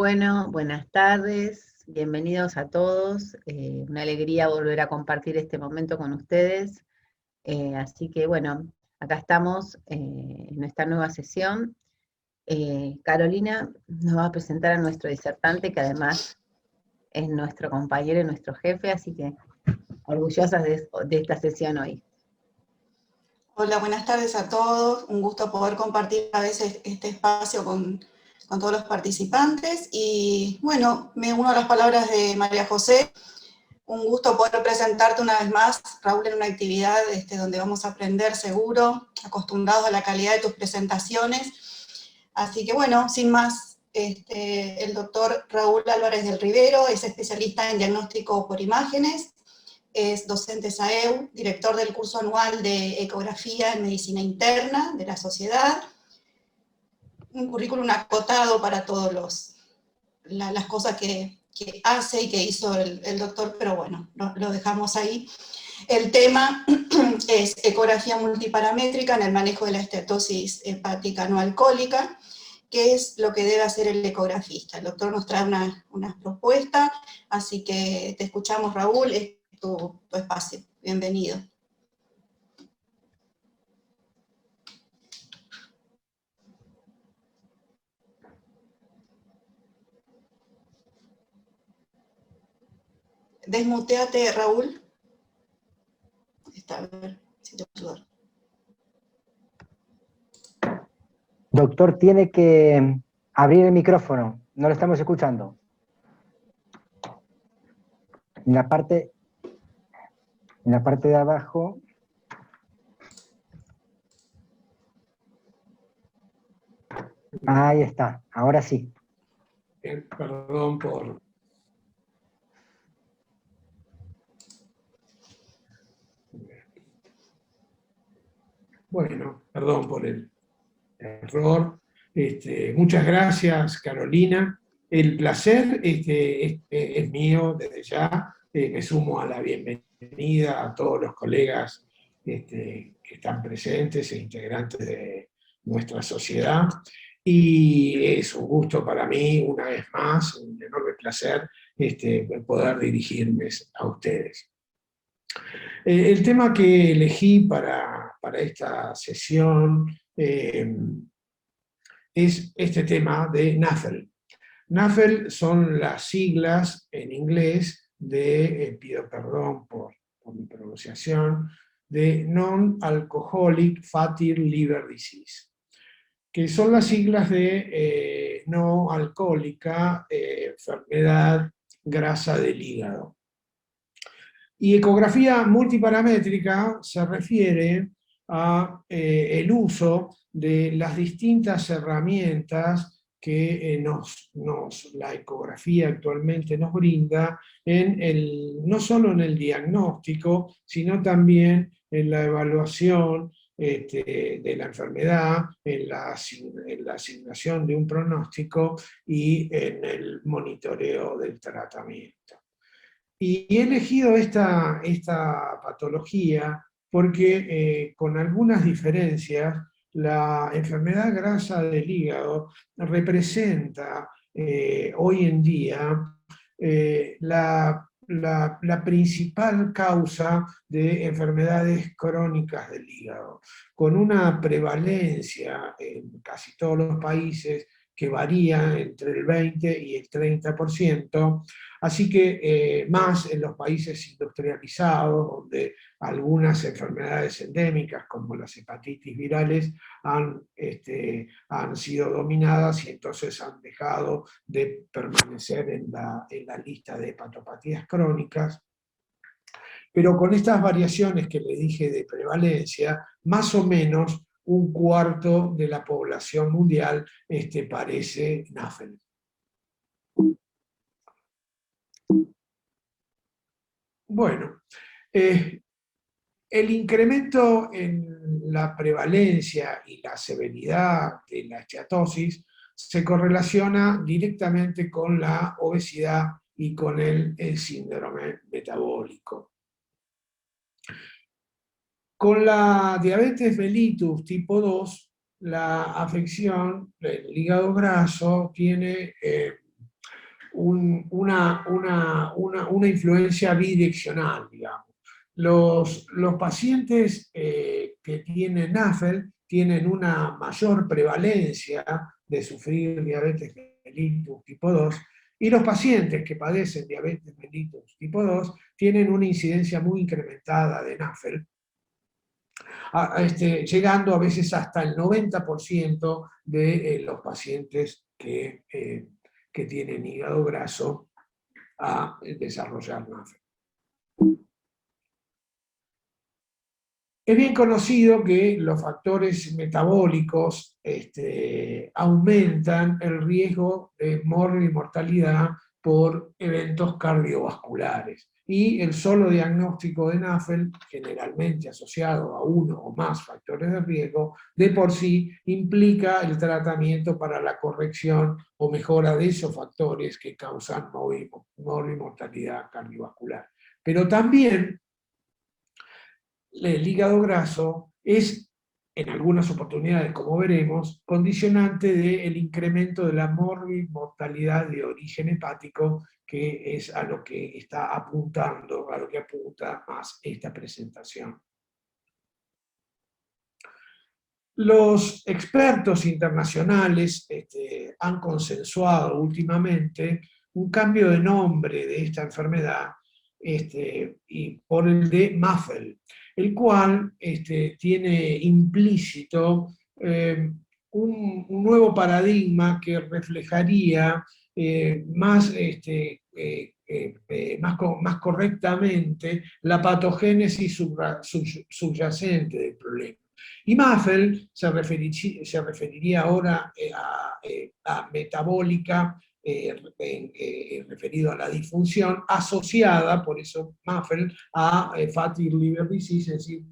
Bueno, buenas tardes, bienvenidos a todos. Una alegría volver a compartir este momento con ustedes. Así que bueno, acá estamos en esta nueva sesión. Carolina nos va a presentar a nuestro disertante, que además es nuestro compañero y nuestro jefe, así que orgullosas de esta sesión hoy. Hola, buenas tardes a todos. Un gusto poder compartir a veces este espacio con todos los participantes. Y bueno, me uno a las palabras de María José. Un gusto poder presentarte una vez más, Raúl, en una actividad donde vamos a aprender seguro, acostumbrados a la calidad de tus presentaciones. Así que bueno, sin más, el doctor Raúl Álvarez del Rivero es especialista en diagnóstico por imágenes. Es docente SAEU, director del curso anual de ecografía en medicina interna de la sociedad. Un currículum acotado para todas las cosas que hace y que hizo el doctor, pero bueno, lo dejamos ahí. El tema es ecografía multiparamétrica en el manejo de la esteatosis hepática no alcohólica, que es lo que debe hacer el ecografista. El doctor nos trae una propuesta, así que te escuchamos, Raúl. Tu espacio. Bienvenido. Desmuteate, Raúl. A ver si te puedo ayudar. Doctor, tiene que abrir el micrófono. No lo estamos escuchando. En la parte de abajo. Ahí está, ahora sí. Perdón por... Bueno, perdón por el error. Muchas gracias, Carolina. El placer es mío desde ya. Me sumo a la bienvenida a todos los colegas que están presentes e integrantes de nuestra sociedad. Y es un gusto para mí, una vez más, un enorme placer poder dirigirme a ustedes. El tema que elegí para esta sesión es este tema de NAFLD. NAFLD son las siglas en inglés de, pido perdón por mi pronunciación, de Non-Alcoholic Fatty Liver Disease, que son las siglas de no alcohólica, enfermedad grasa del hígado. Y ecografía multiparamétrica se refiere a el uso de las distintas herramientas que la ecografía actualmente nos brinda, no solo en el diagnóstico, sino también en la evaluación de la enfermedad, en la asignación de un pronóstico y en el monitoreo del tratamiento. Y he elegido esta patología porque con algunas diferencias la enfermedad grasa del hígado representa hoy en día la principal causa de enfermedades crónicas del hígado, con una prevalencia en casi todos los países que varía entre el 20 y el 30%, así que más en los países industrializados, donde algunas enfermedades endémicas, como las hepatitis virales, han sido dominadas y entonces han dejado de permanecer en la lista de hepatopatías crónicas. Pero con estas variaciones que le dije de prevalencia, más o menos un cuarto de la población mundial parece NAFLD. Bueno, el incremento en la prevalencia y la severidad de la esteatosis se correlaciona directamente con la obesidad y con el síndrome metabólico. Con la diabetes mellitus tipo 2, la afección del hígado graso tiene una influencia bidireccional, digamos. Los pacientes que tienen NAFLD tienen una mayor prevalencia de sufrir diabetes mellitus tipo 2, y los pacientes que padecen diabetes mellitus tipo 2 tienen una incidencia muy incrementada de NAFLD, llegando a veces hasta el 90% de los pacientes que tienen hígado graso a desarrollar NAFLD. Es bien conocido que los factores metabólicos aumentan el riesgo de mortalidad por eventos cardiovasculares. Y el solo diagnóstico de NAFLD, generalmente asociado a uno o más factores de riesgo, de por sí implica el tratamiento para la corrección o mejora de esos factores que causan mortalidad cardiovascular. Pero también el hígado graso es, en algunas oportunidades, como veremos, condicionante del incremento de la mortalidad de origen hepático, que es a lo que está apuntando, a lo que apunta más esta presentación. Los expertos internacionales han consensuado últimamente un cambio de nombre de esta enfermedad y por el de MAFLD, el cual tiene implícito un nuevo paradigma que reflejaría más correctamente la patogénesis subyacente del problema. Y MAFLD se referiría ahora a metabólica, referido a la disfunción asociada, por eso MAFLD, a fatty liver disease, es decir,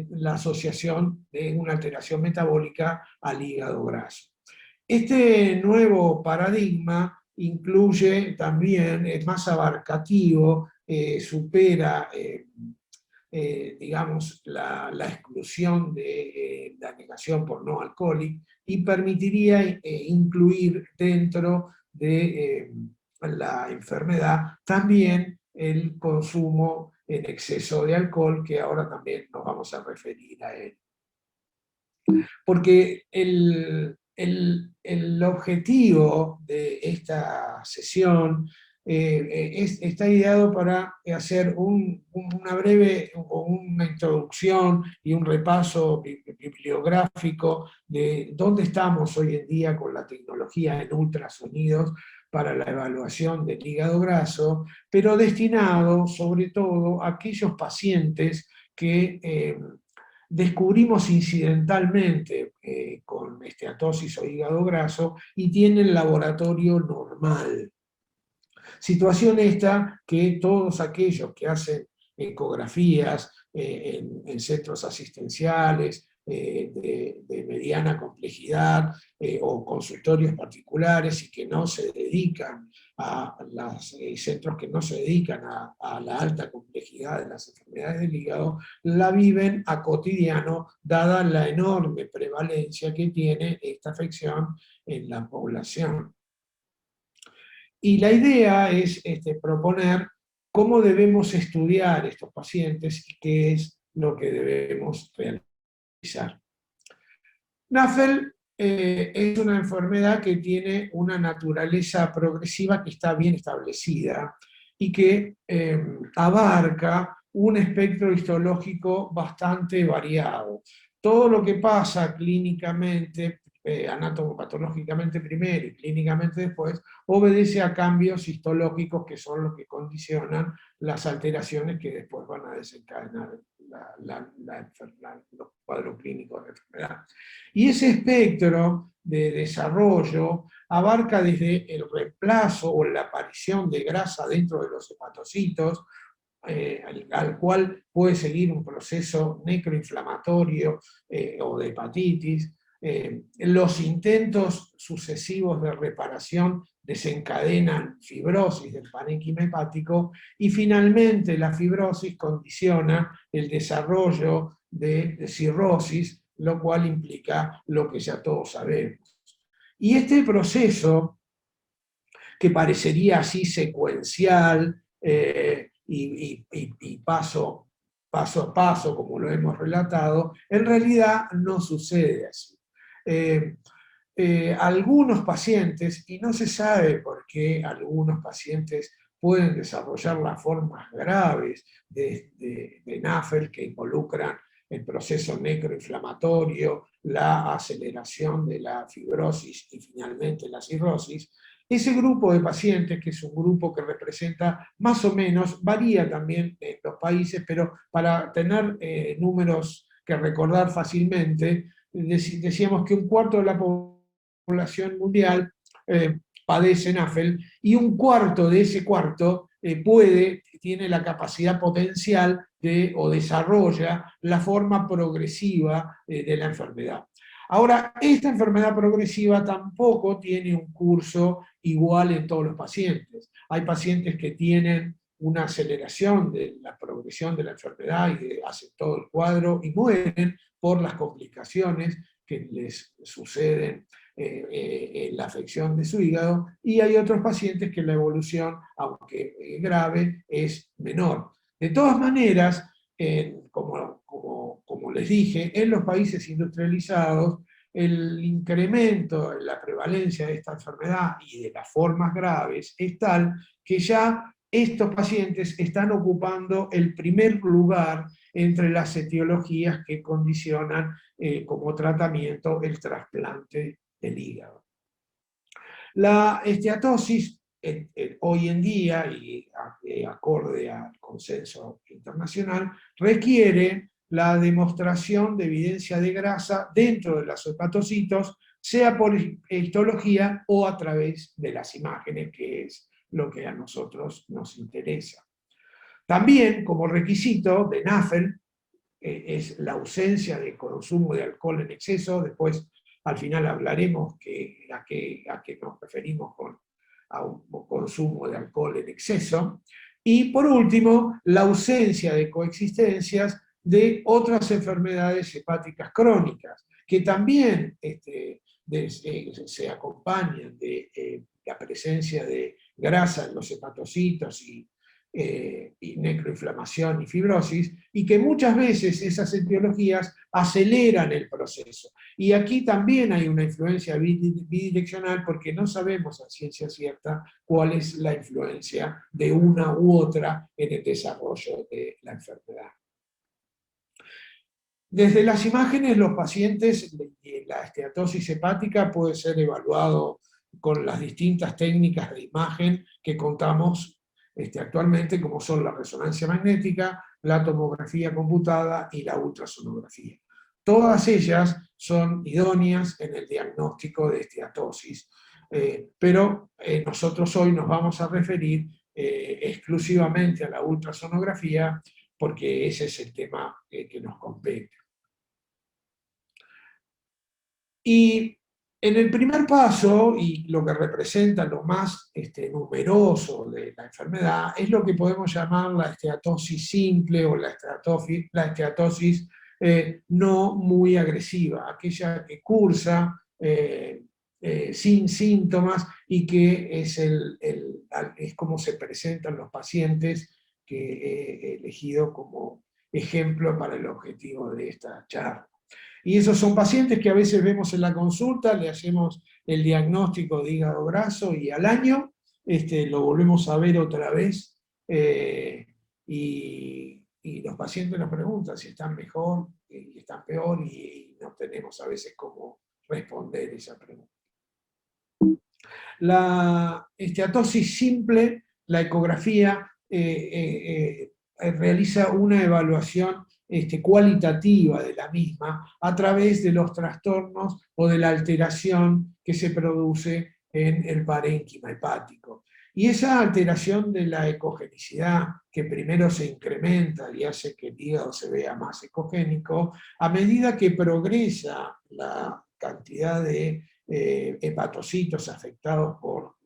la asociación de una alteración metabólica al hígado graso. Este nuevo paradigma incluye también, es más abarcativo, supera digamos, la exclusión de la negación por no alcohólico, y permitiría incluir dentro de la enfermedad también el consumo en exceso de alcohol, que ahora también nos vamos a referir a él. Porque el objetivo de esta sesión está ideado para hacer una breve una introducción y un repaso bibliográfico de dónde estamos hoy en día con la tecnología en ultrasonidos para la evaluación del hígado graso, pero destinado sobre todo a aquellos pacientes que descubrimos incidentalmente con esteatosis o hígado graso y tienen laboratorio normal. Situación esta que todos aquellos que hacen ecografías en centros asistenciales de mediana complejidad o consultorios particulares y que no se dedican a los centros que no se dedican a la alta complejidad de las enfermedades del hígado, la viven a cotidiano, dada la enorme prevalencia que tiene esta afección en la población. Y la idea es proponer cómo debemos estudiar estos pacientes y qué es lo que debemos realizar. NAFLD es una enfermedad que tiene una naturaleza progresiva que está bien establecida y que abarca un espectro histológico bastante variado. Todo lo que pasa clínicamente, anatomopatológicamente primero y clínicamente después, obedece a cambios histológicos que son los que condicionan las alteraciones que después van a desencadenar los cuadros clínicos de la enfermedad. Y ese espectro de desarrollo abarca desde el reemplazo o la aparición de grasa dentro de los hepatocitos, al cual puede seguir un proceso necroinflamatorio o de hepatitis. Los intentos sucesivos de reparación desencadenan fibrosis del parénquima hepático y finalmente la fibrosis condiciona el desarrollo de cirrosis, lo cual implica lo que ya todos sabemos. Y este proceso que parecería así secuencial y paso a paso, como lo hemos relatado, en realidad no sucede así. Algunos pacientes, y no se sabe por qué algunos pacientes pueden desarrollar las formas graves de NAFLD que involucran el proceso necroinflamatorio, la aceleración de la fibrosis y finalmente la cirrosis. Ese grupo de pacientes, que es un grupo que representa más o menos, varía también en los países, pero para tener números que recordar fácilmente, decíamos que un cuarto de la población mundial padece NAFLD, y un cuarto de ese cuarto tiene la capacidad potencial o desarrolla la forma progresiva de la enfermedad. Ahora, esta enfermedad progresiva tampoco tiene un curso igual en todos los pacientes. Hay pacientes que tienen una aceleración de la progresión de la enfermedad y hacen todo el cuadro y mueren por las complicaciones que les suceden en la afección de su hígado, y hay otros pacientes que la evolución, aunque grave, es menor. De todas maneras, como les dije, en los países industrializados, el incremento en la prevalencia de esta enfermedad y de las formas graves es tal que ya estos pacientes están ocupando el primer lugar entre las etiologías que condicionan como tratamiento el trasplante del hígado. La esteatosis hoy en día, y acorde al consenso internacional, requiere la demostración de evidencia de grasa dentro de los hepatocitos, sea por histología o a través de las imágenes, que es lo que a nosotros nos interesa. También, como requisito de NAFLD, es la ausencia de consumo de alcohol en exceso. Después, al final, hablaremos a qué nos referimos a un consumo de alcohol en exceso. Y por último, la ausencia de coexistencias de otras enfermedades hepáticas crónicas, que también se acompañan de la presencia de grasa en los hepatocitos y necroinflamación y fibrosis, y que muchas veces esas etiologías aceleran el proceso. Y aquí también hay una influencia bidireccional, porque no sabemos a ciencia cierta cuál es la influencia de una u otra en el desarrollo de la enfermedad. Desde las imágenes, los pacientes, la esteatosis hepática puede ser evaluado con las distintas técnicas de imagen que contamos actualmente, como son la resonancia magnética, la tomografía computada y la ultrasonografía. Todas ellas son idóneas en el diagnóstico de esteatosis, pero nosotros hoy nos vamos a referir exclusivamente a la ultrasonografía, porque ese es el tema que nos compete. Y en el primer paso, y lo que representa lo más numeroso de la enfermedad, es lo que podemos llamar la esteatosis simple o la esteatosis no muy agresiva, aquella que cursa sin síntomas y que es como se presentan los pacientes que he elegido como ejemplo para el objetivo de esta charla. Y esos son pacientes que a veces vemos en la consulta, le hacemos el diagnóstico de hígado graso y al año lo volvemos a ver otra vez, y los pacientes nos preguntan si están mejor y están peor, y no tenemos a veces cómo responder esa pregunta. La esteatosis simple, la ecografía, realiza una evaluación cualitativa de la misma a través de los trastornos o de la alteración que se produce en el parénquima hepático. Y esa alteración de la ecogenicidad, que primero se incrementa y hace que el hígado se vea más ecogénico, a medida que progresa la cantidad de hepatocitos afectados por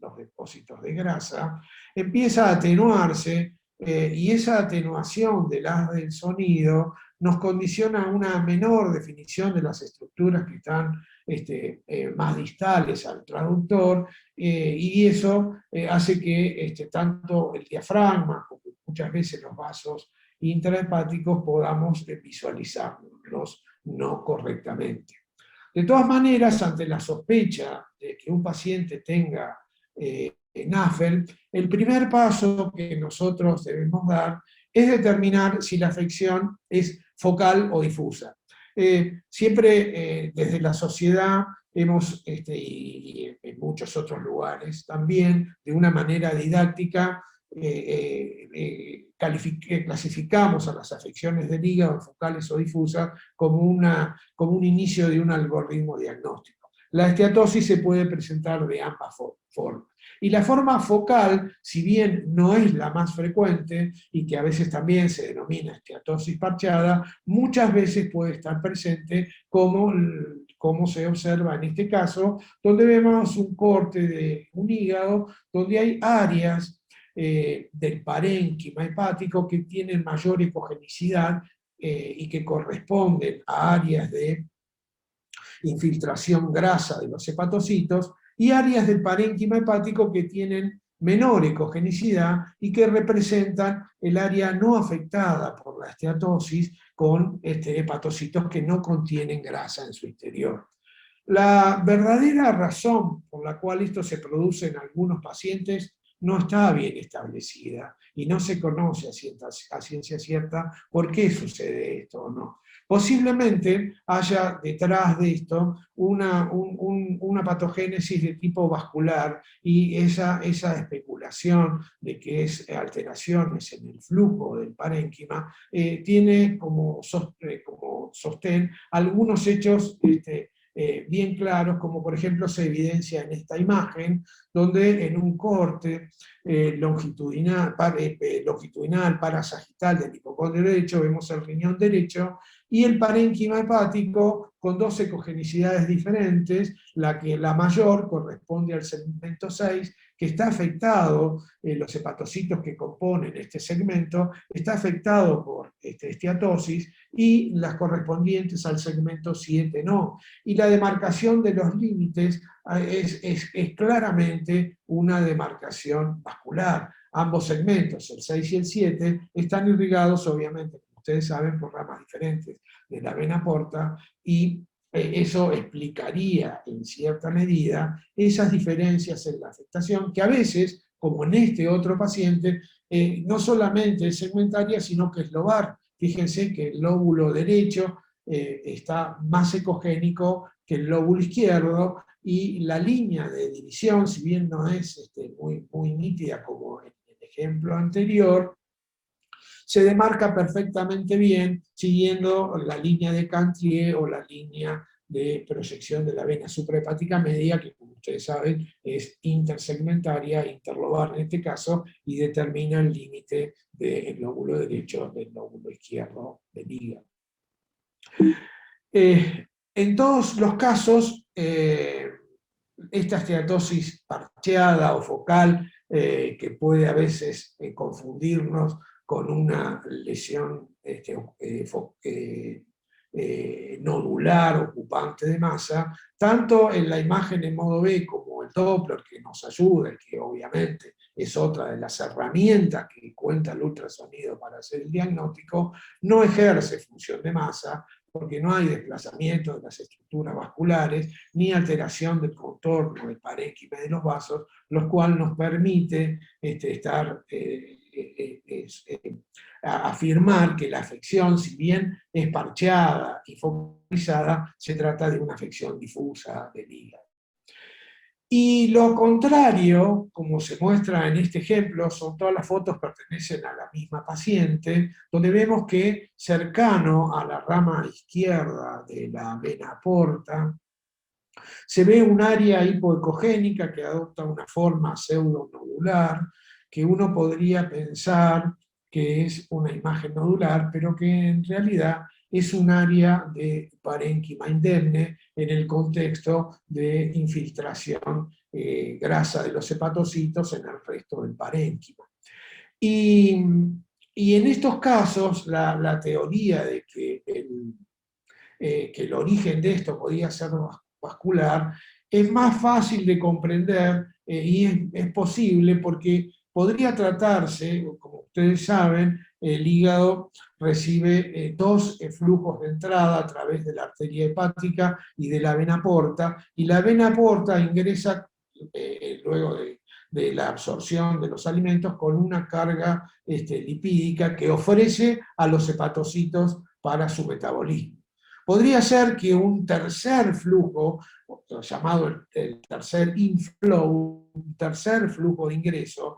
los depósitos de grasa, empieza a atenuarse, y esa atenuación del haz del sonido nos condiciona a una menor definición de las estructuras que están más distales al traductor, y eso hace que tanto el diafragma como muchas veces los vasos intrahepáticos podamos visualizarlos no correctamente. De todas maneras, ante la sospecha de que un paciente tenga NAFLD, el primer paso que nosotros debemos dar es determinar si la afección es focal o difusa. Siempre desde la sociedad hemos, y en muchos otros lugares también, de una manera didáctica, clasificamos a las afecciones del hígado, focales o difusas, como un inicio de un algoritmo diagnóstico. La esteatosis se puede presentar de ambas formas. Y la forma focal, si bien no es la más frecuente, y que a veces también se denomina esteatosis parchada, muchas veces puede estar presente como se observa en este caso, donde vemos un corte de un hígado, donde hay áreas del parénquima hepático que tienen mayor ecogenicidad y que corresponden a áreas de infiltración grasa de los hepatocitos, y áreas del parénquima hepático que tienen menor ecogenicidad y que representan el área no afectada por la esteatosis con hepatocitos que no contienen grasa en su interior. La verdadera razón por la cual esto se produce en algunos pacientes no está bien establecida y no se conoce a ciencia cierta por qué sucede esto o no. Posiblemente haya detrás de esto una patogénesis de tipo vascular, y esa especulación de que es alteraciones en el flujo del parénquima tiene como sostén algunos hechos bien claros, como por ejemplo se evidencia en esta imagen, donde en un corte longitudinal parasagital del hipocondrio derecho vemos el riñón derecho y el parénquima hepático con dos ecogenicidades diferentes, la mayor corresponde al segmento 6, que está afectado, los hepatocitos que componen este segmento, está afectado por esteatosis, y las correspondientes al segmento 7 no. Y la demarcación de los límites es claramente una demarcación vascular. Ambos segmentos, el 6 y el 7, están irrigados, obviamente, como ustedes saben, por ramas diferentes de la vena porta, y eso explicaría en cierta medida esas diferencias en la afectación, que a veces, como en este otro paciente, no solamente es segmentaria, sino que es lobar. Fíjense que el lóbulo derecho está más ecogénico que el lóbulo izquierdo, y la línea de división, si bien no es muy nítida como en el ejemplo anterior, se demarca perfectamente bien siguiendo la línea de Cantrier o la línea de proyección de la vena suprahepática media, que como ustedes saben es intersegmentaria, interlobar en este caso, y determina el límite del lóbulo derecho del lóbulo izquierdo del hígado. En todos los casos, esta esteatosis parcheada o focal, que puede a veces confundirnos con una lesión nodular ocupante de masa, tanto en la imagen en modo B como el Doppler, que nos ayuda, que obviamente es otra de las herramientas que cuenta el ultrasonido para hacer el diagnóstico, no ejerce función de masa, porque no hay desplazamiento de las estructuras vasculares, ni alteración del contorno del parénquima de los vasos, lo cual nos permite afirmar que la afección, si bien es parcheada y focalizada, se trata de una afección difusa del hígado. Y lo contrario, como se muestra en este ejemplo, son todas las fotos pertenecen a la misma paciente, donde vemos que cercano a la rama izquierda de la vena porta, se ve un área hipoecogénica que adopta una forma pseudonodular, que uno podría pensar que es una imagen nodular, pero que en realidad es un área de parénquima indemne en el contexto de infiltración grasa de los hepatocitos en el resto del parénquima. Y en estos casos, la teoría de que el origen de esto podía ser vascular, es más fácil de comprender y es posible porque podría tratarse, como ustedes saben, el hígado recibe dos flujos de entrada a través de la arteria hepática y de la vena porta, y la vena porta ingresa luego de la absorción de los alimentos con una carga lipídica que ofrece a los hepatocitos para su metabolismo. Podría ser que un tercer flujo, llamado el tercer inflow, un tercer flujo de ingreso,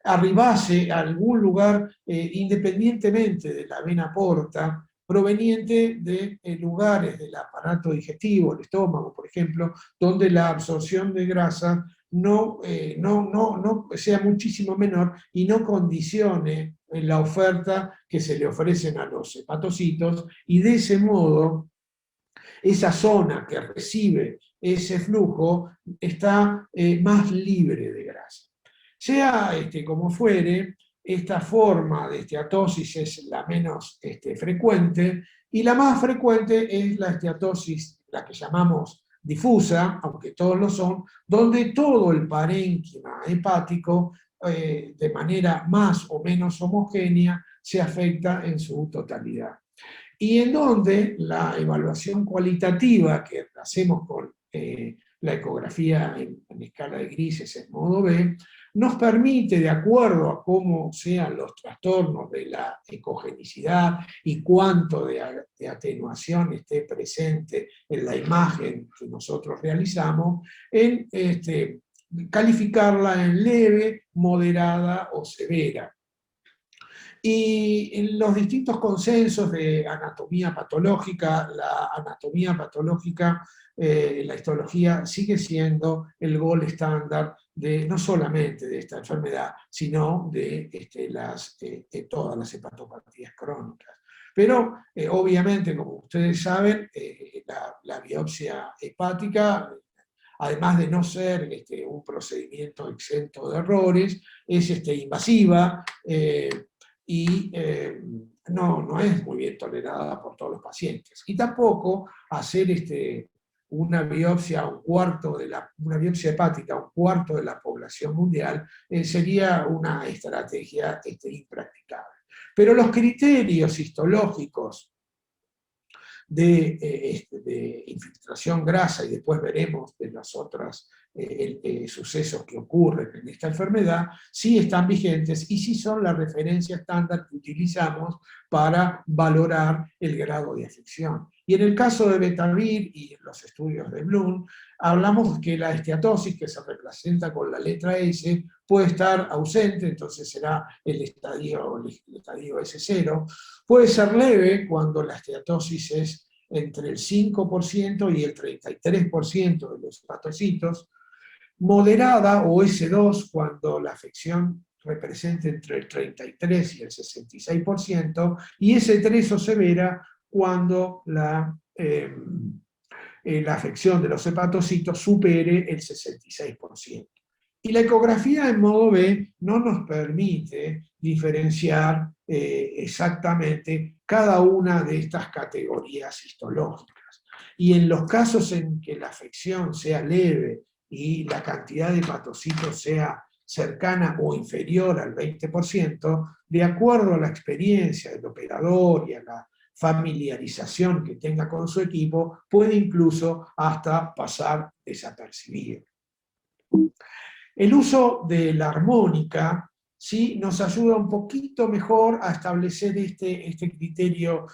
arribase a algún lugar independientemente de la vena porta, proveniente de lugares del aparato digestivo, el estómago, por ejemplo, donde la absorción de grasa no sea muchísimo menor y no condicione la oferta que se le ofrecen a los hepatocitos, y de ese modo esa zona que recibe ese flujo está más libre de grasa. Sea como fuere, esta forma de esteatosis es la menos frecuente, y la más frecuente es la esteatosis, la que llamamos difusa, aunque todos lo son, donde todo el parénquima hepático, de manera más o menos homogénea, se afecta en su totalidad. Y en donde la evaluación cualitativa que hacemos con la ecografía en escala de grises en modo B, nos permite, de acuerdo a cómo sean los trastornos de la ecogenicidad y cuánto de atenuación esté presente en la imagen que nosotros realizamos, en calificarla en leve, moderada o severa. Y en los distintos consensos de anatomía patológica, la histología sigue siendo el gold estándar no solamente de esta enfermedad, sino de todas las hepatopatías crónicas. Pero obviamente, como ustedes saben, la biopsia hepática, además de no ser un procedimiento exento de errores, es invasiva, y no es muy bien tolerada por todos los pacientes. Y tampoco hacer una biopsia hepática a un cuarto de la población mundial sería una estrategia impracticable. Pero los criterios histológicos de infiltración grasa, y después veremos de las otras sucesos que ocurren en esta enfermedad, sí están vigentes y sí son la referencia estándar que utilizamos para valorar el grado de afección. Y en el caso de Betabir y en los estudios de Bloom, hablamos que la esteatosis, que se representa con la letra S, puede estar ausente, entonces será el estadio S0. Puede ser leve cuando la esteatosis es entre el 5% y el 33% de los hepatocitos, moderada o S2 cuando la afección representa entre el 33 y el 66%, y S3 o severa cuando la afección de los hepatocitos supere el 66%. Y la ecografía en modo B no nos permite diferenciar exactamente cada una de estas categorías histológicas. Y en los casos en que la afección sea leve y la cantidad de hepatocitos sea cercana o inferior al 20%, de acuerdo a la experiencia del operador y a la familiarización que tenga con su equipo, puede incluso hasta pasar desapercibido. El uso de la armónica sí nos ayuda un poquito mejor a establecer este criterio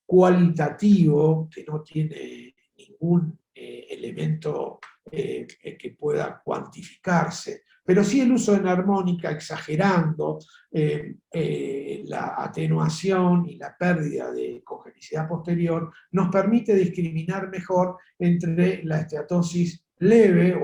cualitativo, que no tiene ningún elemento que pueda cuantificarse, pero sí el uso de la armónica exagerando la atenuación y la pérdida de congenicidad posterior nos permite discriminar mejor entre la esteatosis leve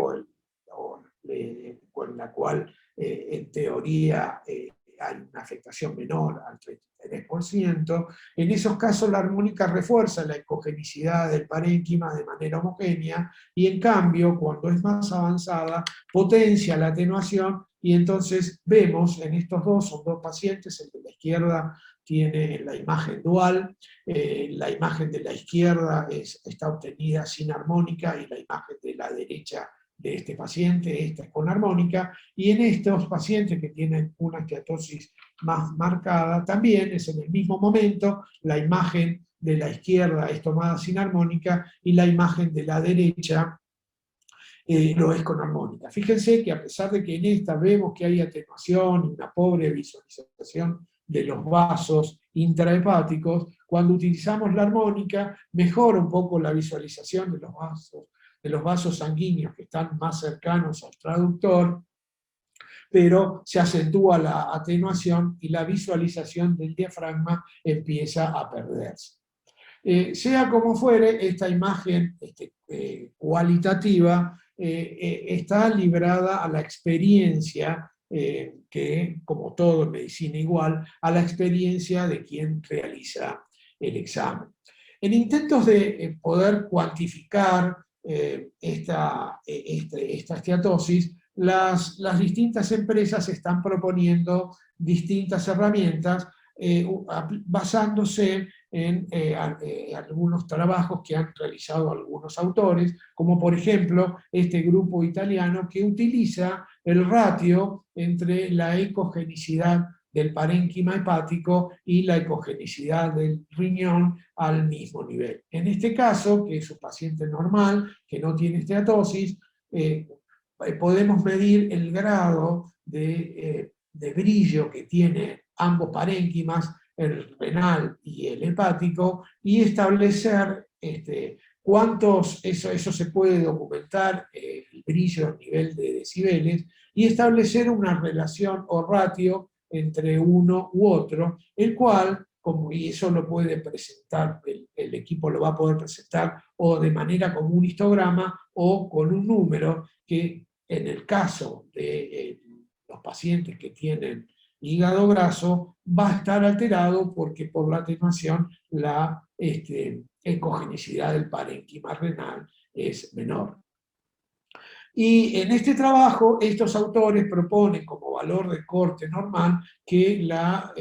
con la cual en teoría hay una afectación menor al 33%. En esos casos la armónica refuerza la ecogenicidad del parénquima de manera homogénea, y en cambio cuando es más avanzada potencia la atenuación y entonces vemos en estos dos, son dos pacientes, el de la izquierda tiene la imagen dual, la imagen de la izquierda está obtenida sin armónica y la imagen de la derecha de este paciente, esta es con armónica, y en estos pacientes que tienen una esteatosis más marcada, también es en el mismo momento, la imagen de la izquierda es tomada sin armónica y la imagen de la derecha lo es con armónica. Fíjense que a pesar de que en esta vemos que hay atenuación y una pobre visualización de los vasos intrahepáticos, cuando utilizamos la armónica mejora un poco la visualización de los vasos sanguíneos que están más cercanos al traductor, pero se acentúa la atenuación y la visualización del diafragma empieza a perderse. Sea como fuere, esta imagen cualitativa está librada a la experiencia, que como todo en medicina igual, a la experiencia de quien realiza el examen. En intentos de poder cuantificar esta esteatosis, las distintas empresas están proponiendo distintas herramientas basándose en algunos trabajos que han realizado algunos autores, como por ejemplo este grupo italiano que utiliza el ratio entre la ecogenicidad del parénquima hepático y la ecogenicidad del riñón al mismo nivel. En este caso, que es un paciente normal, que no tiene esteatosis, podemos medir el grado de brillo que tiene ambos parénquimas, el renal y el hepático, y establecer cuántos, eso se puede documentar, el brillo a nivel de decibeles, y establecer una relación o ratio entre uno u otro, el cual, y eso lo puede presentar, el equipo lo va a poder presentar o de manera como un histograma o con un número que en el caso de los pacientes que tienen hígado graso va a estar alterado porque por la atenuación la ecogenicidad del parénquima renal es menor. Y en este trabajo estos autores proponen como valor de corte normal que la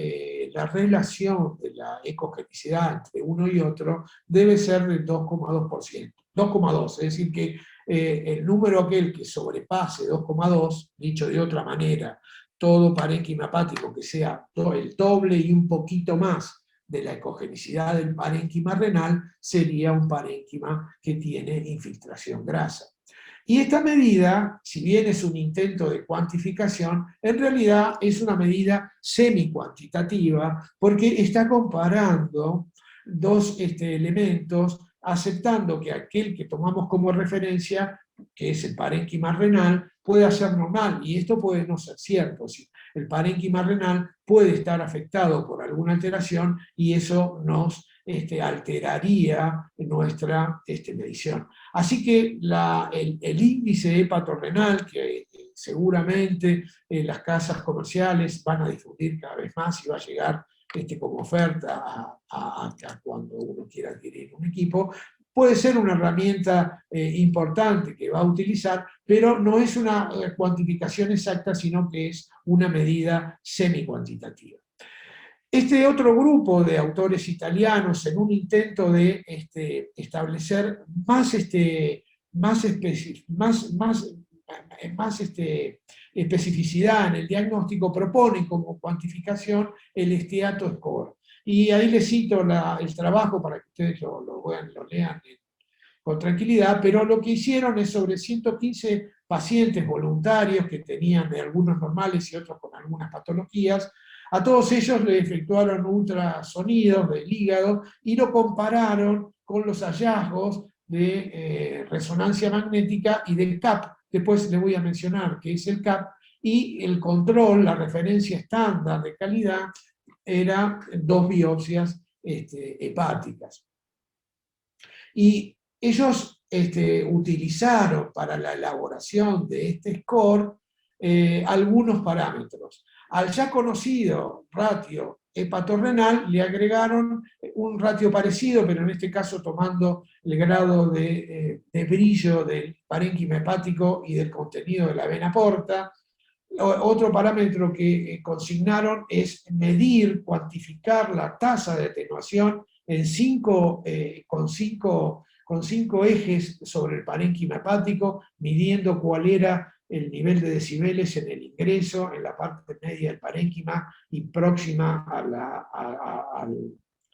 relación de la ecogenicidad entre uno y otro debe ser del 2,2%. 2,2, es decir que el número aquel que sobrepase 2,2, dicho de otra manera, todo parénquima hepático que sea el doble y un poquito más de la ecogenicidad del parénquima renal, sería un parénquima que tiene infiltración grasa. Y esta medida, si bien es un intento de cuantificación, en realidad es una medida semi-cuantitativa, porque está comparando dos elementos, aceptando que aquel que tomamos como referencia, que es el parénquima renal, puede ser normal, y esto puede no ser cierto. El parénquima renal puede estar afectado por alguna alteración, y eso nos alteraría nuestra medición. Así que el índice hepatorrenal, que seguramente las casas comerciales van a difundir cada vez más y va a llegar como oferta a cuando uno quiera adquirir un equipo, puede ser una herramienta importante que va a utilizar, pero no es una cuantificación exacta, sino que es una medida semi-cuantitativa. Este otro grupo de autores italianos, en un intento de establecer más especificidad en el diagnóstico, propone como cuantificación el Esteato Score. Y ahí les cito el trabajo para que ustedes lo lean con tranquilidad, pero lo que hicieron es sobre 115 pacientes voluntarios que tenían algunos normales y otros con algunas patologías. A todos ellos le efectuaron ultrasonidos del hígado y lo compararon con los hallazgos de resonancia magnética y del CAP. Después les voy a mencionar qué es el CAP, y el control, la referencia estándar de calidad, era 2 biopsias hepáticas. Y ellos utilizaron para la elaboración de este score algunos parámetros. Al ya conocido ratio hepatorrenal le agregaron un ratio parecido, pero en este caso tomando el grado de brillo del parénquima hepático y del contenido de la vena porta. Otro parámetro que consignaron es medir, cuantificar la tasa de atenuación en con cinco ejes sobre el parénquima hepático, midiendo cuál era el nivel de decibeles en el ingreso, en la parte media del parénquima y próxima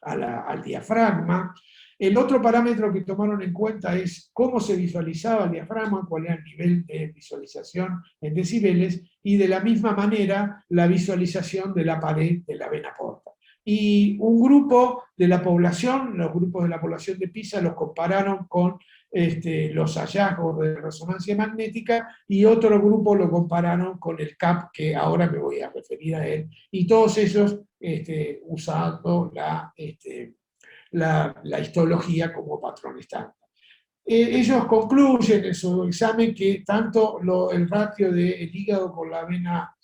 al diafragma. El otro parámetro que tomaron en cuenta es cómo se visualizaba el diafragma, cuál era el nivel de visualización en decibeles, y de la misma manera la visualización de la pared de la vena porta. Y un grupo de la población, los grupos de la población de Pisa, los compararon con los hallazgos de resonancia magnética, y otro grupo lo compararon con el CAP, que ahora me voy a referir a él, y todos ellos usando la histología como patrón estándar. Ellos concluyen en su examen que tanto el ratio del hígado con la vena,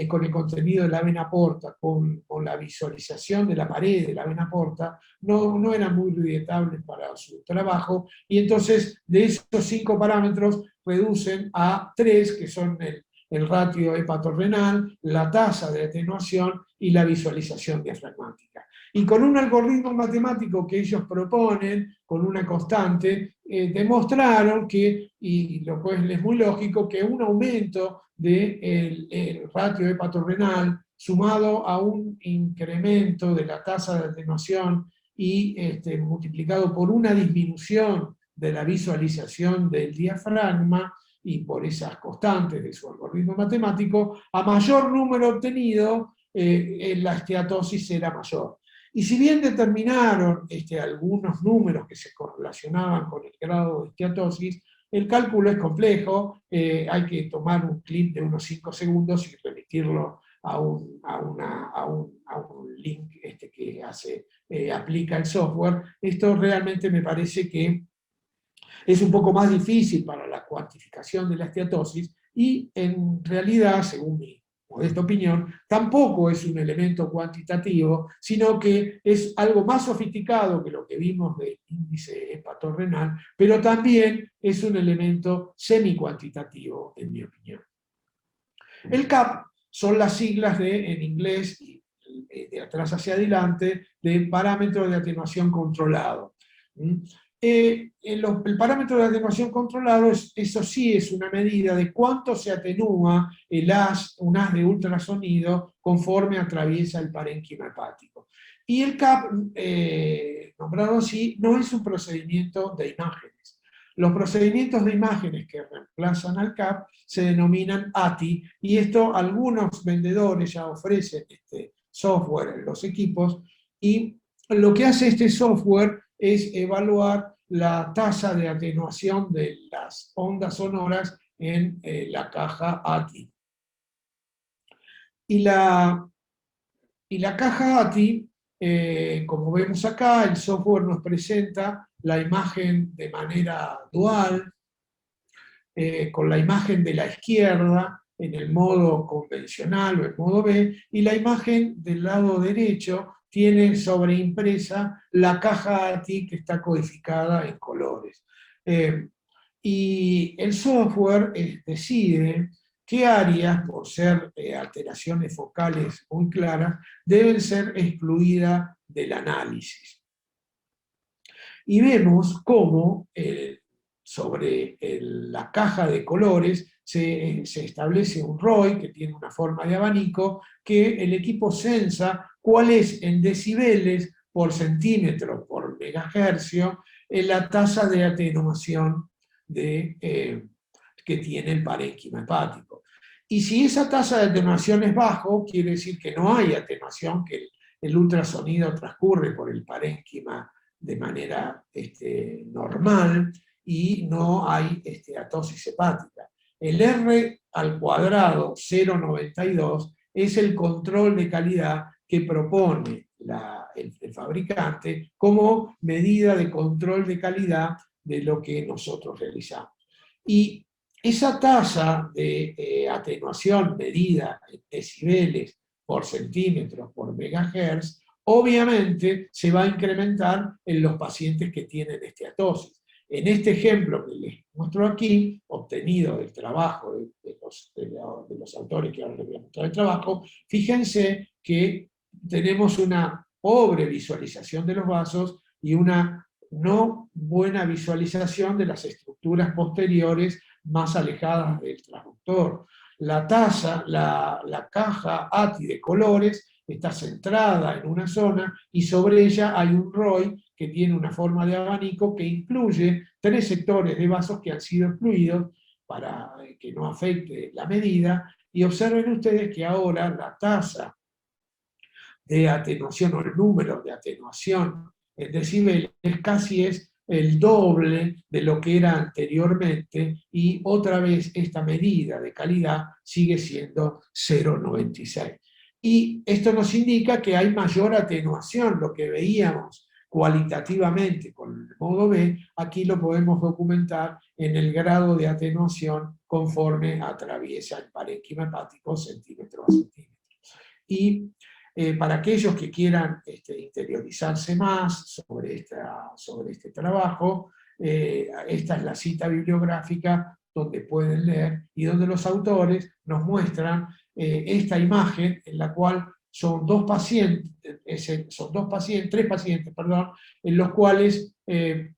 con el contenido de la vena porta, con la visualización de la pared de la vena porta, no eran muy orientables para su trabajo, y entonces de esos 5 parámetros reducen a 3, que son el ratio hepatorrenal, la tasa de atenuación y la visualización diafragmática. Y con un algoritmo matemático que ellos proponen, con una constante, demostraron que, y lo cual es muy lógico, que un aumento del ratio hepatorrenal sumado a un incremento de la tasa de atenuación y multiplicado por una disminución de la visualización del diafragma, y por esas constantes de su algoritmo matemático, a mayor número obtenido, la esteatosis era mayor. Y si bien determinaron algunos números que se correlacionaban con el grado de esteatosis, el cálculo es complejo, hay que tomar un clip de unos 5 segundos y remitirlo a un link que aplica el software. Esto realmente me parece que es un poco más difícil para la cuantificación de la esteatosis, y en realidad, según mi modesta opinión, tampoco es un elemento cuantitativo, sino que es algo más sofisticado que lo que vimos del índice hepatorrenal, pero también es un elemento semi-cuantitativo, en mi opinión. El CAP son las siglas en inglés, de atrás hacia adelante, de parámetro de atenuación controlado. El parámetro de atenuación controlado, eso sí es una medida de cuánto se atenúa un haz de ultrasonido conforme atraviesa el parénquima hepático. Y el CAP, nombrado así, no es un procedimiento de imágenes. Los procedimientos de imágenes que reemplazan al CAP se denominan ATI, y esto algunos vendedores ya ofrecen este software en los equipos, y lo que hace este software es evaluar la tasa de atenuación de las ondas sonoras en la caja ATI. Y la caja ATI, como vemos acá, el software nos presenta la imagen de manera dual, con la imagen de la izquierda en el modo convencional o el modo B, y la imagen del lado derecho tiene sobreimpresa la caja ATI que está codificada en colores. Y el software decide qué áreas, por ser alteraciones focales muy claras, deben ser excluidas del análisis. Y vemos cómo sobre la caja de colores se establece un ROI que tiene una forma de abanico, que el equipo censa cuál es en decibeles por centímetro por megahercio la tasa de atenuación que tiene el parénquima hepático. Y si esa tasa de atenuación es bajo, quiere decir que no hay atenuación, que el ultrasonido transcurre por el parénquima de manera normal, y no hay atosis hepática. El R al cuadrado 0,92 es el control de calidad que propone el fabricante como medida de control de calidad de lo que nosotros realizamos. Y esa tasa de atenuación medida en decibeles por centímetros por megahertz, obviamente se va a incrementar en los pacientes que tienen esteatosis. En este ejemplo que les muestro aquí, obtenido del trabajo de los autores que ahora les voy a mostrar el trabajo, fíjense que tenemos una pobre visualización de los vasos y una no buena visualización de las estructuras posteriores más alejadas del transductor. La taza, la caja ATI de colores está centrada en una zona y sobre ella hay un ROI que tiene una forma de abanico que incluye 3 sectores de vasos que han sido excluidos para que no afecte la medida. Y observen ustedes que ahora la tasa de atenuación o el número de atenuación en decibeles casi es el doble de lo que era anteriormente, y otra vez esta medida de calidad sigue siendo 0,96. Y esto nos indica que hay mayor atenuación, lo que veíamos cualitativamente con el modo B, aquí lo podemos documentar en el grado de atenuación conforme atraviesa el parénquima hepático centímetro a centímetro. Y para aquellos que quieran interiorizarse más sobre este trabajo, esta es la cita bibliográfica donde pueden leer y donde los autores nos muestran esta imagen en la cual son tres pacientes, perdón, en los cuales hay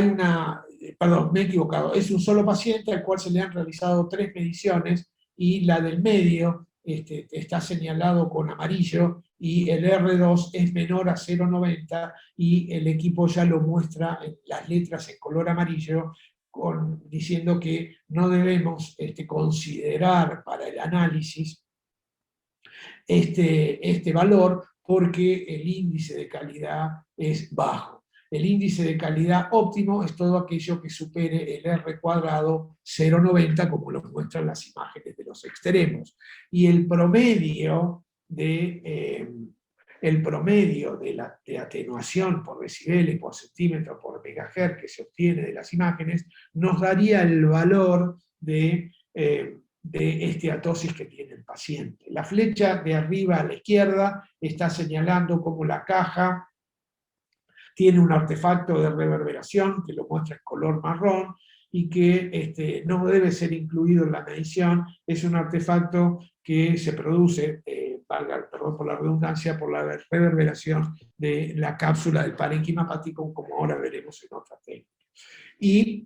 una, perdón, me he equivocado, es un solo paciente al cual se le han realizado 3 mediciones y la del medio está señalado con amarillo y el R2 es menor a 0,90 y el equipo ya lo muestra en las letras en color amarillo diciendo que no debemos considerar para el análisis este valor porque el índice de calidad es bajo. El índice de calidad óptimo es todo aquello que supere el R cuadrado 0,90, como lo muestran las imágenes de los extremos. Y el promedio de atenuación por decibeles, por centímetro, por megahertz que se obtiene de las imágenes, nos daría el valor de esteatosis que tiene el paciente. La flecha de arriba a la izquierda está señalando cómo la caja tiene un artefacto de reverberación que lo muestra en color marrón y que no debe ser incluido en la medición. Es un artefacto que se produce, perdón por la redundancia, por la reverberación de la cápsula del parénquima hepático, como ahora veremos en otra técnica. Y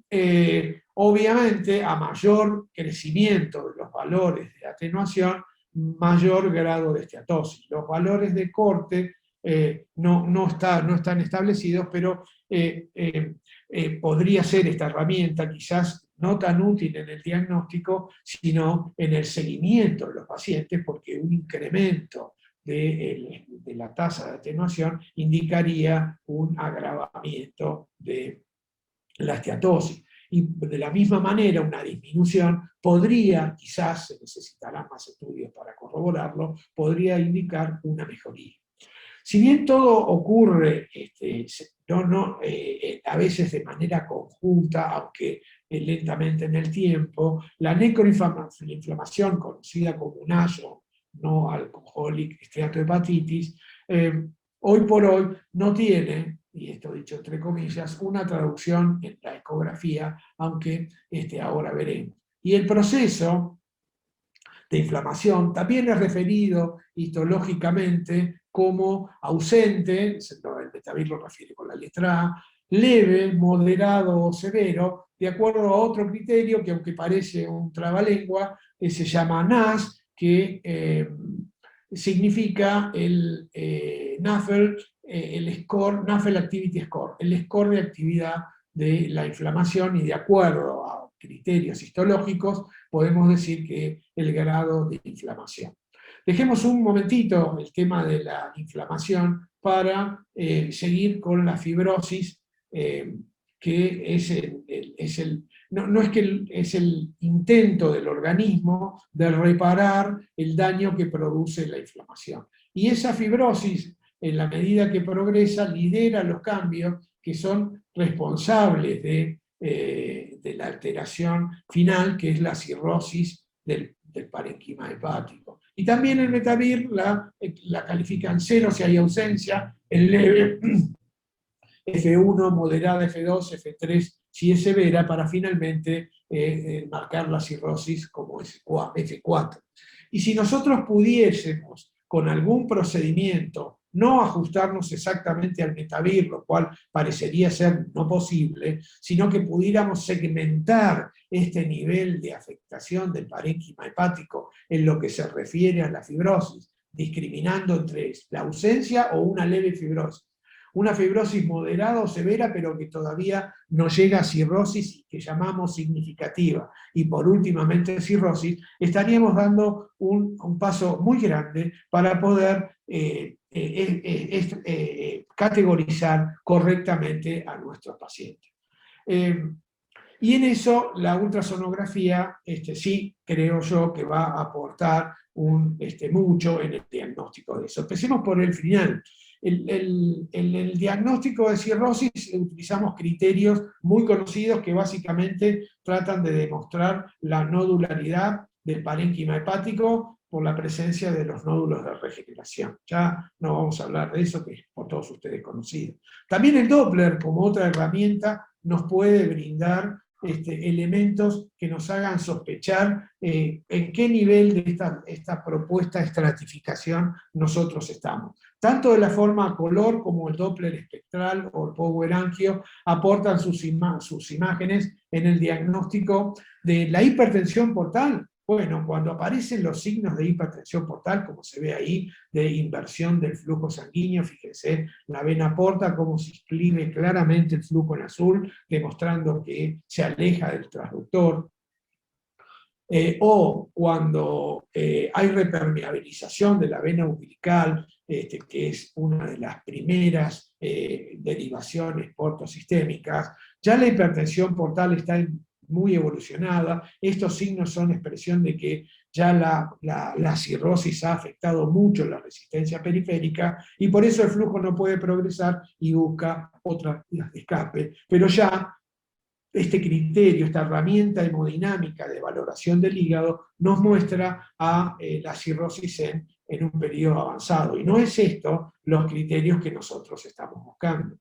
obviamente a mayor crecimiento de los valores de atenuación, mayor grado de esteatosis. Los valores de corte no están establecidos, pero podría ser esta herramienta quizás no tan útil en el diagnóstico, sino en el seguimiento de los pacientes, porque un incremento de la tasa de atenuación indicaría un agravamiento de la esteatosis. Y de la misma manera, una disminución podría, quizás se necesitarán más estudios para corroborarlo, podría indicar una mejoría. Si bien todo ocurre a veces de manera conjunta, aunque lentamente en el tiempo, la necroinflamación, conocida como NASH, no alcoholic steatohepatitis, hoy por hoy no tiene, y esto dicho entre comillas, una traducción en la ecografía, aunque ahora veremos. Y el proceso de inflamación también es referido histológicamente como ausente, el Metavir lo refiere con la letra A, leve, moderado o severo, de acuerdo a otro criterio que, aunque parece un trabalengua, se llama NAS, que significa el NAFLD, el score, NAFLD Activity Score, el score de actividad de la inflamación, y de acuerdo a criterios histológicos podemos decir que el grado de inflamación. Dejemos un momentito el tema de la inflamación para seguir con la fibrosis, que es el intento del organismo de reparar el daño que produce la inflamación. Y esa fibrosis, en la medida que progresa, lidera los cambios que son responsables de la alteración final, que es la cirrosis del parénquima hepático. Y también el Metavir la califican 0 si hay ausencia, en leve F1 moderada, F2, F3 si es severa, para finalmente marcar la cirrosis como F4. Y si nosotros pudiésemos, con algún procedimiento, no ajustarnos exactamente al Metavir, lo cual parecería ser no posible, sino que pudiéramos segmentar este nivel de afectación del parénquima hepático en lo que se refiere a la fibrosis, discriminando entre la ausencia o una leve fibrosis. Una fibrosis moderada o severa, pero que todavía no llega a cirrosis, que llamamos significativa, y por últimamente cirrosis, estaríamos dando un paso muy grande para poder categorizar correctamente a nuestros pacientes. Y en eso la ultrasonografía sí creo yo que va a aportar mucho en el diagnóstico de eso. Empecemos por el final. En el diagnóstico de cirrosis utilizamos criterios muy conocidos que básicamente tratan de demostrar la nodularidad del parénquima hepático por la presencia de los nódulos de regeneración. Ya no vamos a hablar de eso, que es por todos ustedes conocido. También el Doppler, como otra herramienta, nos puede brindar elementos que nos hagan sospechar en qué nivel de esta propuesta estratificación nosotros estamos. Tanto de la forma color como el Doppler espectral o el Power Angio aportan sus imágenes en el diagnóstico de la hipertensión portal. Bueno, cuando aparecen los signos de hipertensión portal, como se ve ahí, de inversión del flujo sanguíneo, fíjense, la vena porta, como se inscribe claramente el flujo en azul, demostrando que se aleja del transductor. O cuando hay repermeabilización de la vena umbilical, que es una de las primeras derivaciones portosistémicas, ya la hipertensión portal está muy evolucionada. Estos signos son expresión de que ya la cirrosis ha afectado mucho la resistencia periférica, y por eso el flujo no puede progresar y busca otra vía de escape. Pero ya este criterio, esta herramienta hemodinámica de valoración del hígado, nos muestra a la cirrosis en un periodo avanzado. Y no es esto los criterios que nosotros estamos buscando.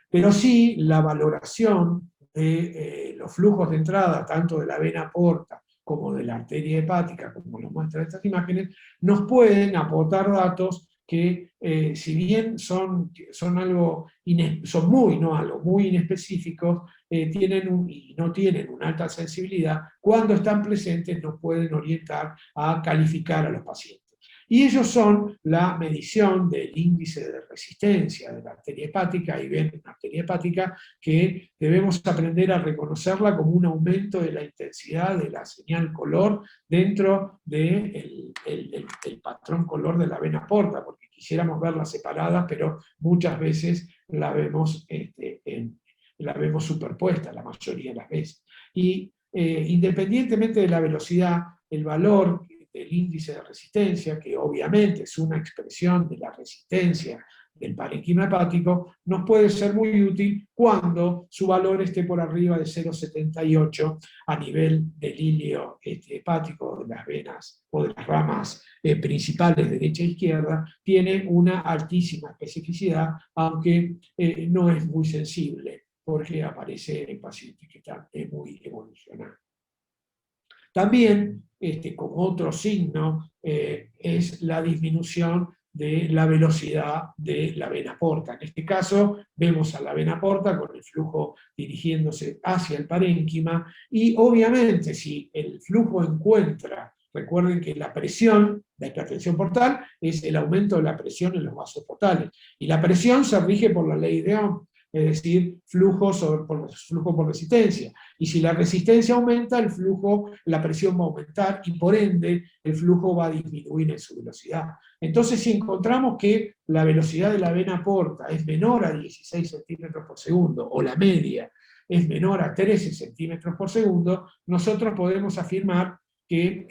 Pero sí la valoración de los flujos de entrada, tanto de la vena porta como de la arteria hepática, como lo muestran estas imágenes, nos pueden aportar datos que, si bien son muy inespecíficos, y no tienen una alta sensibilidad, cuando están presentes nos pueden orientar a calificar a los pacientes. Y ellos son la medición del índice de resistencia de la arteria hepática, y ven una arteria hepática que debemos aprender a reconocerla como un aumento de la intensidad de la señal color dentro del patrón color de la vena porta, porque quisiéramos verla separada, pero muchas veces la vemos, la vemos superpuesta la mayoría de las veces. Y independientemente de la velocidad, el valor del índice de resistencia, que obviamente es una expresión de la resistencia del parénquima hepático, nos puede ser muy útil cuando su valor esté por arriba de 0,78 a nivel del ilio hepático de las venas o de las ramas principales derecha e izquierda. Tiene una altísima especificidad, aunque no es muy sensible, porque aparece en pacientes que están muy evolucionados. También, como otro signo, es la disminución de la velocidad de la vena porta. En este caso, vemos a la vena porta con el flujo dirigiéndose hacia el parénquima, y obviamente si el flujo encuentra, recuerden que la presión, la hipertensión portal, es el aumento de la presión en los vasos portales, y la presión se rige por la ley de Ohm, es decir, flujo por resistencia. Y si la resistencia aumenta, la presión va a aumentar, y por ende el flujo va a disminuir en su velocidad. Entonces, si encontramos que la velocidad de la vena porta es menor a 16 centímetros por segundo, o la media es menor a 13 centímetros por segundo, nosotros podemos afirmar que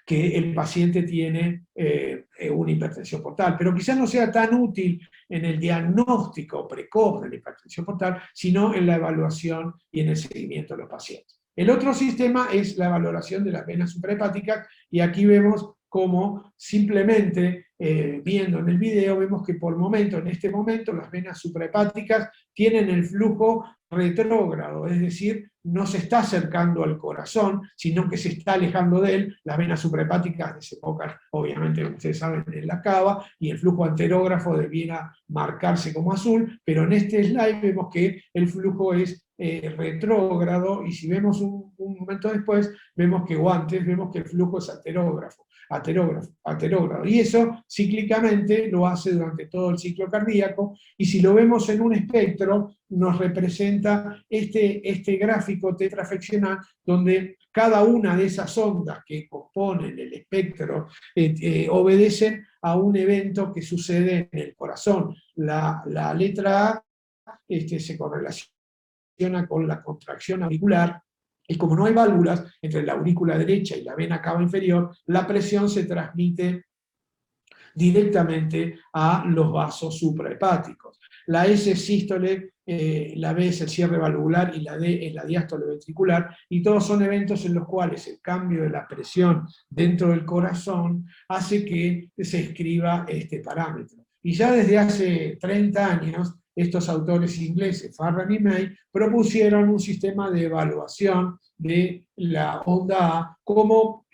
el paciente tiene una hipertensión portal, pero quizás no sea tan útil en el diagnóstico precoz de la hipertensión portal, sino en la evaluación y en el seguimiento de los pacientes. El otro sistema es la valoración de las venas suprahepáticas, y aquí vemos cómo simplemente viendo en el video, vemos que en este momento, las venas suprahepáticas tienen el flujo retrógrado, es decir, no se está acercando al corazón, sino que se está alejando de él. Las venas suprahepáticas desembocan, obviamente, como ustedes saben, en la cava, y el flujo anterógrafo debiera marcarse como azul, pero en este slide vemos que el flujo es retrógrado, y si vemos un momento después, vemos que el flujo es aterógrado, y eso cíclicamente lo hace durante todo el ciclo cardíaco, y si lo vemos en un espectro, nos representa este gráfico tetraflexional, donde cada una de esas ondas que componen el espectro obedecen a un evento que sucede en el corazón. La letra A se correlaciona con la contracción auricular, y como no hay válvulas entre la aurícula derecha y la vena cava inferior, la presión se transmite directamente a los vasos suprahepáticos. La S es sístole, la B es el cierre valvular y la D es la diástole ventricular, y todos son eventos en los cuales el cambio de la presión dentro del corazón hace que se escriba este parámetro. Y ya desde hace 30 años, estos autores ingleses, Farran y May, propusieron un sistema de evaluación de la onda A como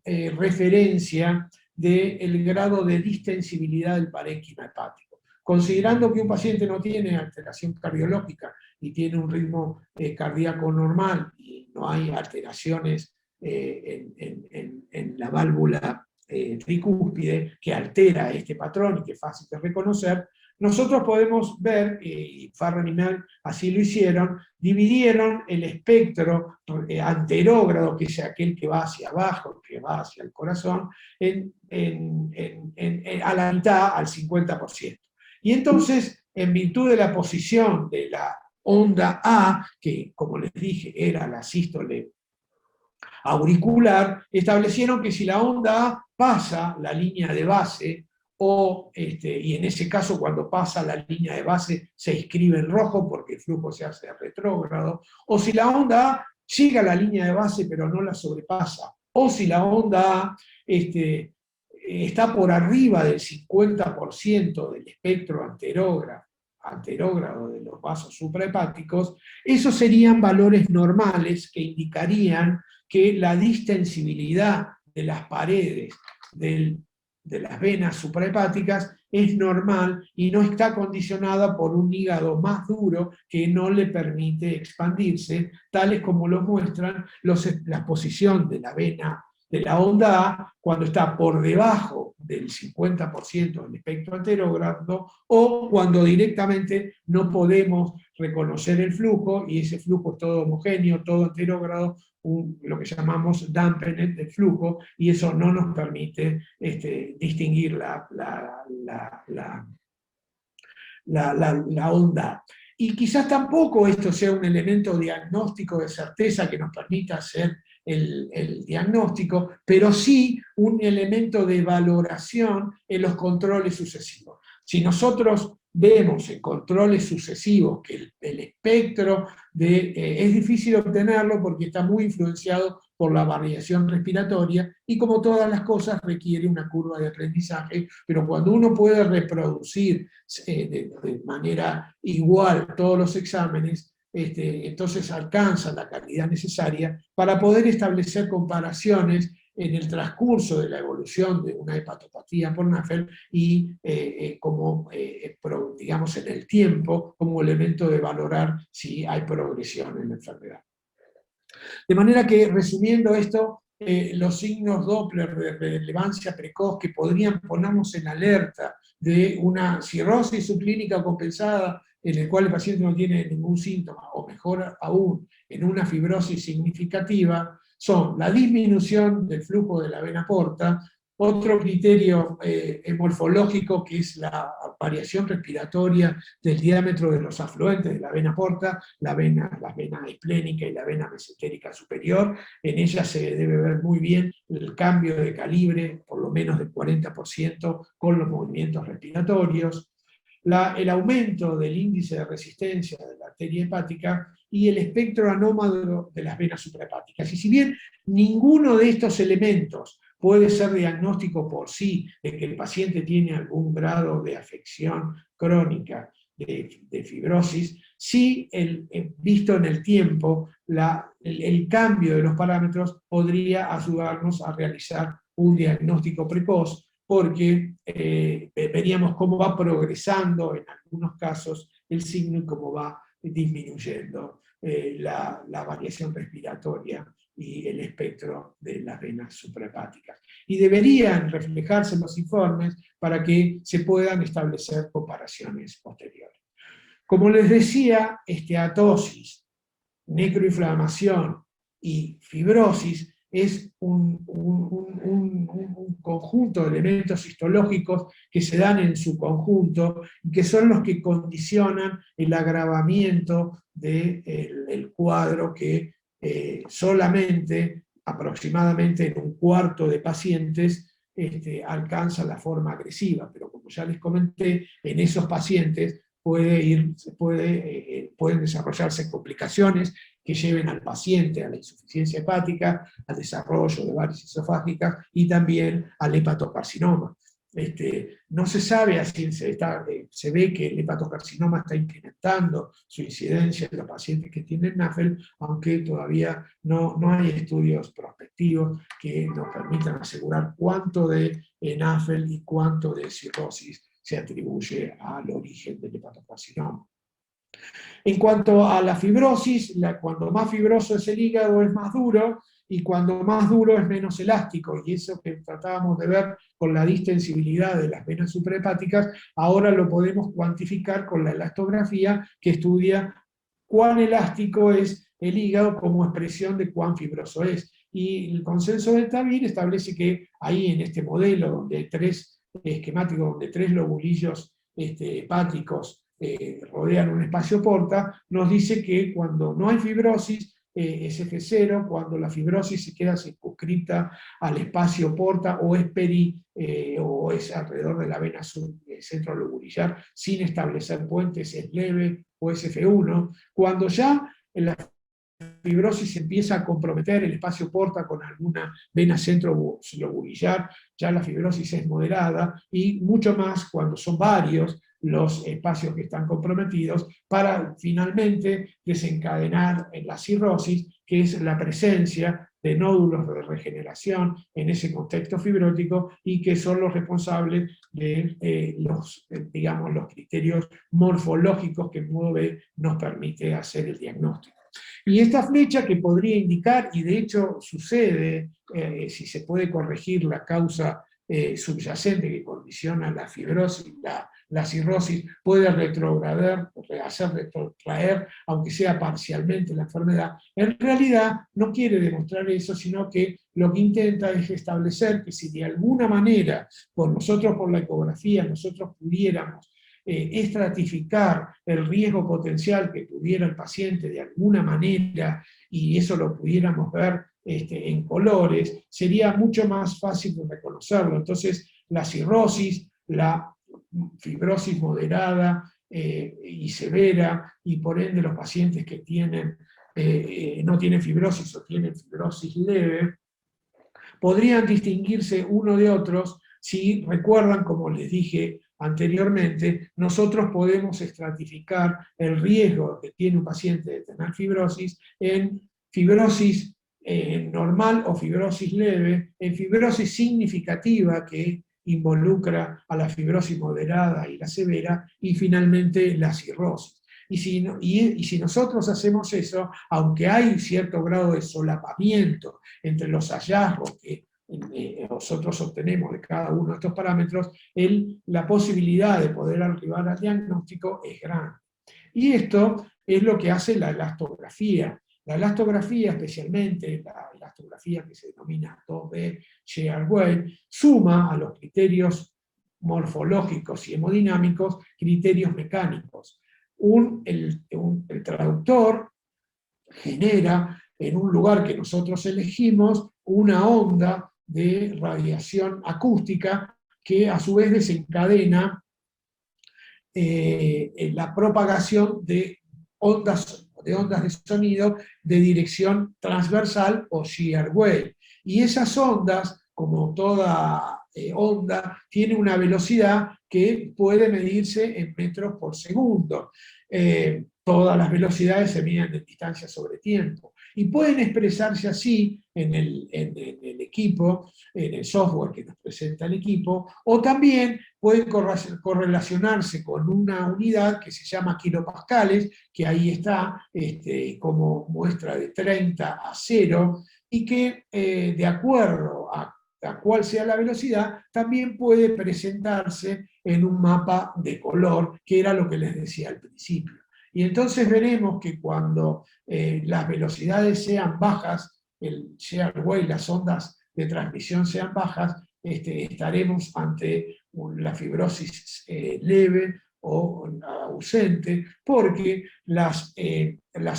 referencia del grado de distensibilidad del parénquima hepático. Considerando que un paciente no tiene alteración cardiológica y tiene un ritmo cardíaco normal y no hay alteraciones en la válvula tricúspide que altera este patrón y que es fácil de reconocer, nosotros podemos ver, y Farran y May así lo hicieron, dividieron el espectro anterógrado, que es aquel que va hacia abajo, que va hacia el corazón, a la mitad, al 50%. Y entonces, en virtud de la posición de la onda A, que como les dije era la sístole auricular, establecieron que si la onda A pasa la línea de base, y en ese caso cuando pasa la línea de base se inscribe en rojo porque el flujo se hace retrógrado, o si la onda A llega a la línea de base pero no la sobrepasa, o si la onda A está por arriba del 50% del espectro anterógrado de los vasos suprahepáticos, esos serían valores normales que indicarían que la distensibilidad de las paredes de las venas suprahepáticas es normal y no está condicionada por un hígado más duro que no le permite expandirse, tales como lo muestran la posición de la vena de la onda A cuando está por debajo del 50% del espectro anterógrado, o cuando directamente no podemos reconocer el flujo y ese flujo es todo homogéneo, todo anterógrado, lo que llamamos dampening del flujo, y eso no nos permite distinguir la onda. Y quizás tampoco esto sea un elemento diagnóstico de certeza que nos permita hacer el diagnóstico, pero sí un elemento de valoración en los controles sucesivos. Si nosotros vemos en controles sucesivos que el espectro es difícil obtenerlo porque está muy influenciado por la variación respiratoria, y como todas las cosas requiere una curva de aprendizaje, pero cuando uno puede reproducir de manera igual todos los exámenes, entonces alcanza la calidad necesaria para poder establecer comparaciones en el transcurso de la evolución de una hepatopatía por NAFLD y digamos en el tiempo como elemento de valorar si hay progresión en la enfermedad. De manera que, resumiendo esto, los signos Doppler de relevancia precoz que podrían ponernos en alerta de una cirrosis subclínica compensada en el cual el paciente no tiene ningún síntoma, o mejor aún, en una fibrosis significativa, son la disminución del flujo de la vena porta, otro criterio morfológico que es la variación respiratoria del diámetro de los afluentes de la vena porta, la vena esplénica y la vena mesentérica superior. En ella se debe ver muy bien el cambio de calibre, por lo menos del 40% con los movimientos respiratorios. El aumento del índice de resistencia de la arteria hepática y el espectro anómalo de las venas suprahepáticas. Y si bien ninguno de estos elementos puede ser diagnóstico por sí de que el paciente tiene algún grado de afección crónica de fibrosis, si visto en el tiempo, el cambio de los parámetros podría ayudarnos a realizar un diagnóstico precoz, porque veríamos cómo va progresando en algunos casos el signo y cómo va disminuyendo la variación respiratoria y el espectro de las venas suprahepáticas. Y deberían reflejarse en los informes para que se puedan establecer comparaciones posteriores. Como les decía, esteatosis, necroinflamación y fibrosis es un conjunto de elementos histológicos que se dan en su conjunto y que son los que condicionan el agravamiento del cuadro que solamente, aproximadamente en un cuarto de pacientes, alcanza la forma agresiva, pero como ya les comenté, en esos pacientes pueden desarrollarse complicaciones que lleven al paciente a la insuficiencia hepática, al desarrollo de varices esofágicas y también al hepatocarcinoma. No se sabe, se ve que el hepatocarcinoma está incrementando su incidencia en los pacientes que tienen NAFLD, aunque todavía no hay estudios prospectivos que nos permitan asegurar cuánto de NAFLD y cuánto de cirrosis se atribuye al origen del hepatocarcinoma. En cuanto a la fibrosis, cuando más fibroso es el hígado es más duro, y cuando más duro es menos elástico, y eso que tratábamos de ver con la distensibilidad de las venas suprahepáticas, ahora lo podemos cuantificar con la elastografía, que estudia cuán elástico es el hígado como expresión de cuán fibroso es. Y el consenso de Tavir establece que ahí en este modelo, donde hay tres esquemáticos, donde tres lobulillos hepáticos rodean un espacio porta, nos dice que cuando no hay fibrosis, es F0, cuando la fibrosis se queda circunscrita al espacio porta o es o es alrededor de la vena centrolobulillar sin establecer puentes, es leve o es F1. Cuando ya la fibrosis empieza a comprometer el espacio porta con alguna vena centrolobulillar, ya la fibrosis es moderada, y mucho más cuando son varios los espacios que están comprometidos, para finalmente desencadenar en la cirrosis, que es la presencia de nódulos de regeneración en ese contexto fibrótico, y que son los responsables de los criterios morfológicos que en modo B nos permite hacer el diagnóstico. Y esta flecha que podría indicar, y de hecho sucede, si se puede corregir la causa subyacente que condiciona la fibrosis, la cirrosis, puede hacer retrotraer, aunque sea parcialmente, la enfermedad. En realidad no quiere demostrar eso, sino que lo que intenta es establecer que si de alguna manera, por la ecografía, nosotros pudiéramos estratificar el riesgo potencial que tuviera el paciente de alguna manera, y eso lo pudiéramos ver en colores, sería mucho más fácil de reconocerlo. Entonces, la cirrosis, la fibrosis moderada y severa, y por ende los pacientes que no tienen fibrosis o tienen fibrosis leve, podrían distinguirse uno de otros si recuerdan, como les dije anteriormente, nosotros podemos estratificar el riesgo que tiene un paciente de tener fibrosis en fibrosis normal o fibrosis leve, en fibrosis significativa que involucra a la fibrosis moderada y la severa, y finalmente la cirrosis. Y si nosotros hacemos eso, aunque hay cierto grado de solapamiento entre los hallazgos que nosotros obtenemos de cada uno de estos parámetros, la posibilidad de poder arribar al diagnóstico es grande. Y esto es lo que hace la elastografía. La elastografía, especialmente la elastografía que se denomina 2D Shear-Wave, suma a los criterios morfológicos y hemodinámicos criterios mecánicos. El traductor genera en un lugar que nosotros elegimos una onda de radiación acústica que a su vez desencadena la propagación de ondas de sonido de dirección transversal o shear wave. Y esas ondas, como toda onda, tiene una velocidad que puede medirse en metros por segundo. Todas las velocidades se miden en distancia sobre tiempo. Y pueden expresarse así en el equipo, en el software que nos presenta el equipo, o también pueden correlacionarse con una unidad que se llama kilopascales, que ahí está como muestra de 30 a 0, y que de acuerdo a cuál sea la velocidad, también puede presentarse en un mapa de color, que era lo que les decía al principio. Y entonces veremos que cuando las velocidades sean bajas, el shear wave, las ondas de transmisión sean bajas, estaremos ante la fibrosis leve o ausente, porque las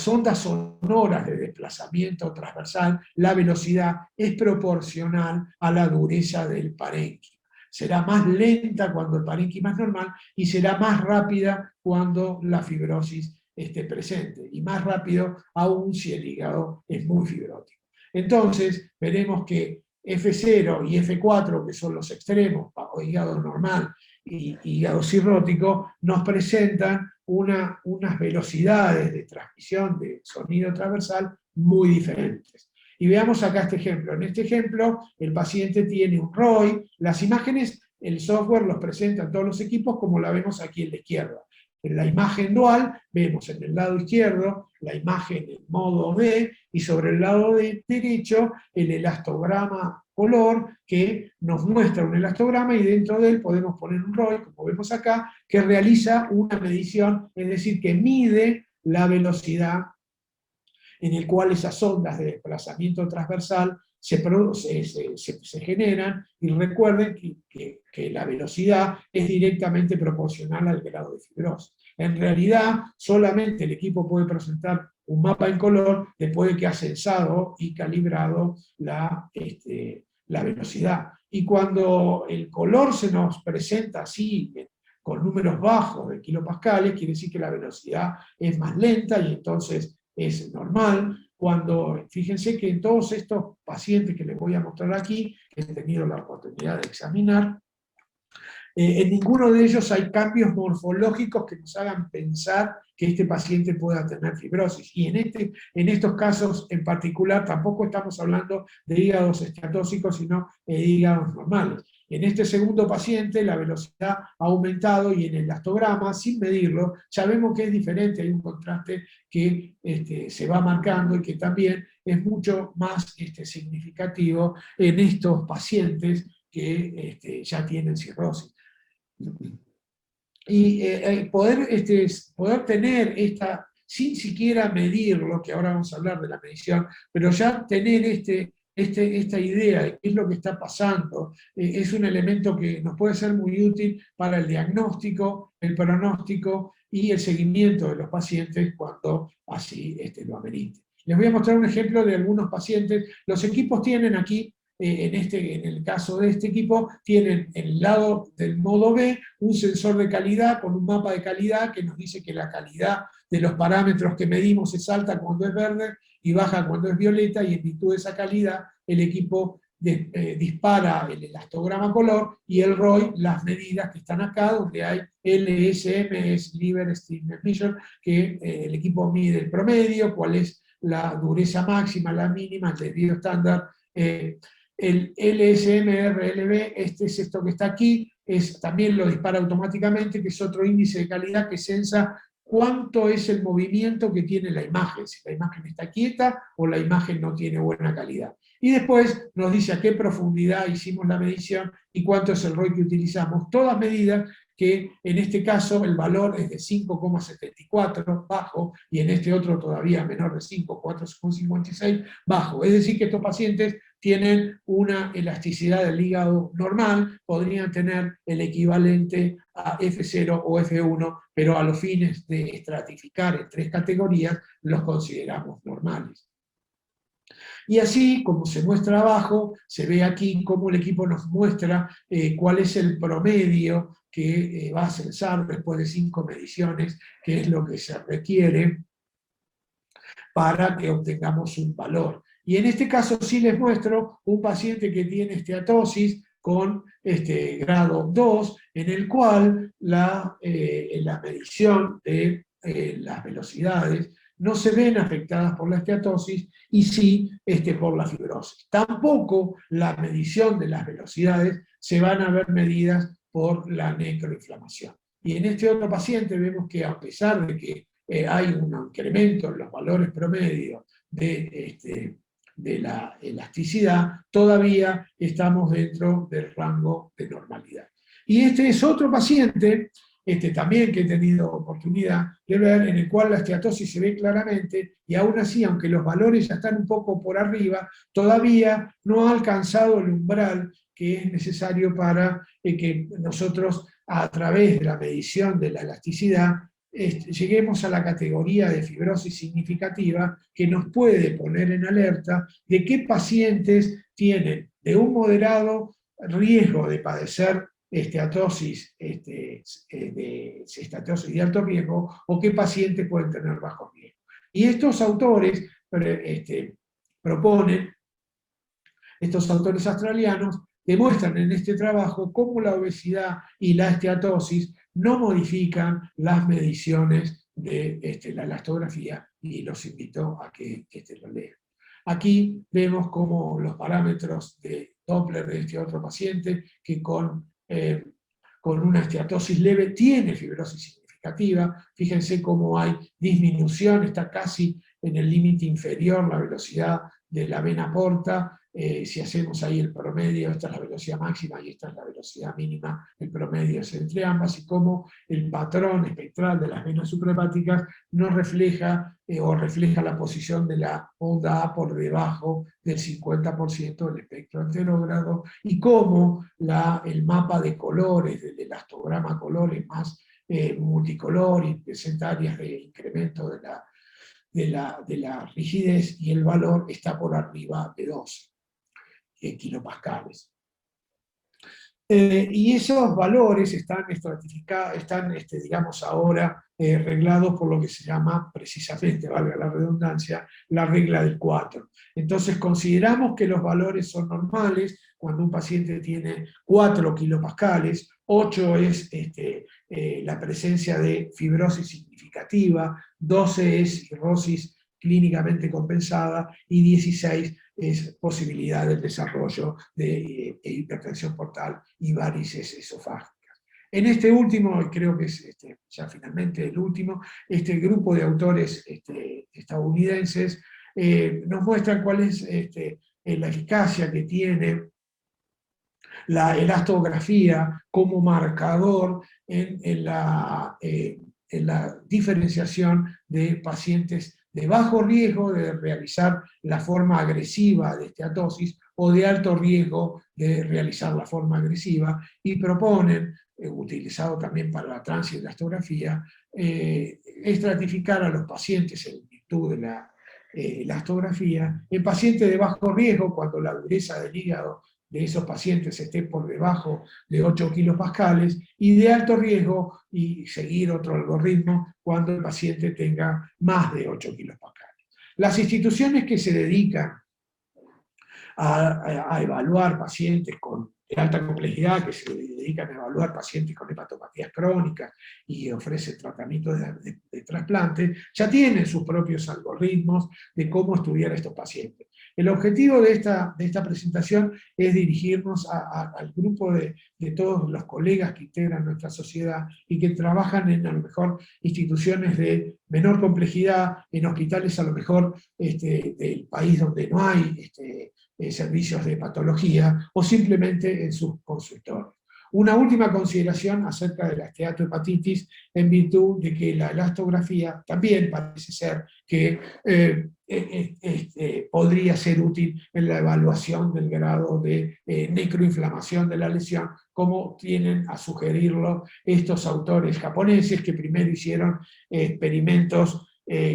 ondas sonoras de desplazamiento transversal, la velocidad es proporcional a la dureza del parénquima. Será más lenta cuando el parénquima es normal y será más rápida cuando la fibrosis esté presente, y más rápido aún si el hígado es muy fibrótico. Entonces, veremos que F0 y F4, que son los extremos, o hígado normal y hígado cirrótico, nos presentan unas velocidades de transmisión de sonido transversal muy diferentes. Y veamos acá este ejemplo. En este ejemplo, el paciente tiene un ROI. Las imágenes, el software los presenta en todos los equipos como la vemos aquí en la izquierda. En la imagen dual, vemos en el lado izquierdo la imagen en modo B, y sobre el lado derecho el elastograma color, que nos muestra un elastograma, y dentro de él podemos poner un ROI, como vemos acá, que realiza una medición, es decir, que mide la velocidad en el cual esas ondas de desplazamiento transversal se generan, y recuerden que la velocidad es directamente proporcional al grado de fibrosis. En realidad, solamente el equipo puede presentar un mapa en color después de que ha censado y calibrado la velocidad. Y cuando el color se nos presenta así, con números bajos de kilopascales, quiere decir que la velocidad es más lenta, y entonces es normal. Cuando, fíjense que en todos estos pacientes que les voy a mostrar aquí, que he tenido la oportunidad de examinar, en ninguno de ellos hay cambios morfológicos que nos hagan pensar que este paciente pueda tener fibrosis. Y en estos casos en particular tampoco estamos hablando de hígados esteatóxicos, sino de hígados normales. En este segundo paciente la velocidad ha aumentado, y en el elastograma, sin medirlo, ya vemos que es diferente, hay un contraste que se va marcando, y que también es mucho más significativo en estos pacientes que ya tienen cirrosis. Y poder tener esta, sin siquiera medirlo, que ahora vamos a hablar de la medición, pero ya tener esta idea de qué es lo que está pasando, es un elemento que nos puede ser muy útil para el diagnóstico, el pronóstico y el seguimiento de los pacientes cuando así lo amerite. Les voy a mostrar un ejemplo de algunos pacientes. Los equipos tienen aquí, en el caso de este equipo, tienen en el lado del modo B un sensor de calidad con un mapa de calidad que nos dice que la calidad de los parámetros que medimos es alta cuando es verde y baja cuando es violeta, y en virtud de esa calidad el equipo dispara el elastograma color y el ROI, las medidas que están acá, donde hay LSM, es Liver Stiffness Measure, que el equipo mide el promedio, cuál es la dureza máxima, la mínima, el desvío estándar. El LSM-RLB, es esto que está aquí, también lo dispara automáticamente, que es otro índice de calidad que censa cuánto es el movimiento que tiene la imagen, si la imagen está quieta o la imagen no tiene buena calidad. Y después nos dice a qué profundidad hicimos la medición y cuánto es el ROI que utilizamos, todas medidas que en este caso el valor es de 5,74 bajo, y en este otro todavía menor de 5, 4,56 bajo. Es decir, que estos pacientes tienen una elasticidad del hígado normal, podrían tener el equivalente a F0 o F1, pero a los fines de estratificar en 3 categorías los consideramos normales. Y así, como se muestra abajo, se ve aquí cómo el equipo nos muestra cuál es el promedio que va a censar después de 5 mediciones, que es lo que se requiere para que obtengamos un valor. Y en este caso sí les muestro un paciente que tiene esteatosis con grado 2, en el cual la medición de las velocidades no se ven afectadas por la esteatosis y sí por la fibrosis. Tampoco la medición de las velocidades se van a ver medidas por la necroinflamación. Y en este otro paciente vemos que a pesar de que hay un incremento en los valores promedios de la elasticidad, todavía estamos dentro del rango de normalidad. Y este es otro paciente, también que he tenido oportunidad de ver, en el cual la esteatosis se ve claramente, y aún así, aunque los valores ya están un poco por arriba, todavía no ha alcanzado el umbral que es necesario para que nosotros, a través de la medición de la elasticidad, lleguemos a la categoría de fibrosis significativa que nos puede poner en alerta de qué pacientes tienen de un moderado riesgo de padecer esteatosis de alto riesgo o qué pacientes pueden tener bajo riesgo. Y estos autores proponen, estos autores australianos, demuestran en este trabajo cómo la obesidad y la esteatosis no modifican las mediciones de la elastografía, y los invito a que lo lean. Aquí vemos cómo los parámetros de Doppler de este otro paciente, que con una esteatosis leve tiene fibrosis significativa. Fíjense cómo hay disminución, está casi en el límite inferior la velocidad de la vena porta. Si hacemos ahí el promedio, esta es la velocidad máxima y esta es la velocidad mínima, el promedio es entre ambas, y cómo el patrón espectral de las venas suprahepáticas nos refleja o refleja la posición de la onda A por debajo del 50% del espectro anterógrado, y cómo el mapa de colores del elastograma colores más multicolor y presenta áreas de incremento de la rigidez, y el valor está por arriba de 12 kilopascales. Y esos valores están estratificados, están, digamos, ahora reglados por lo que se llama, precisamente, valga la redundancia, la regla del 4. Entonces consideramos que los valores son normales cuando un paciente tiene 4 kilopascales, 8 es la presencia de fibrosis significativa, 12 es cirrosis clínicamente compensada, y 16 es posibilidad del desarrollo de hipertensión portal y varices esofágicas. En este último, creo que es ya finalmente el último, este grupo de autores estadounidenses nos muestran cuál es la eficacia que tiene la elastografía como marcador en la diferenciación de pacientes de bajo riesgo de realizar la forma agresiva de esteatosis o de alto riesgo de realizar la forma agresiva, y proponen, utilizado también para la transilastografía, estratificar a los pacientes en virtud de la elastografía en pacientes de bajo riesgo cuando la dureza del hígado de esos pacientes esté por debajo de 8 kilopascales, y de alto riesgo, y seguir otro algoritmo, cuando el paciente tenga más de 8 kilopascales. Las instituciones que se dedican a evaluar pacientes de alta complejidad, que se dedican a evaluar pacientes con hepatopatías crónicas y ofrecen tratamientos de trasplante, ya tienen sus propios algoritmos de cómo estudiar a estos pacientes. El objetivo de esta presentación es dirigirnos al grupo de todos los colegas que integran nuestra sociedad y que trabajan en, a lo mejor, instituciones de menor complejidad, en hospitales a lo mejor del país donde no hay servicios de patología, o simplemente en sus consultorios. Una última consideración acerca de la esteatohepatitis, en virtud de que la elastografía también parece ser que podría ser útil en la evaluación del grado de necroinflamación de la lesión, como tienen a sugerirlo estos autores japoneses, que primero hicieron experimentos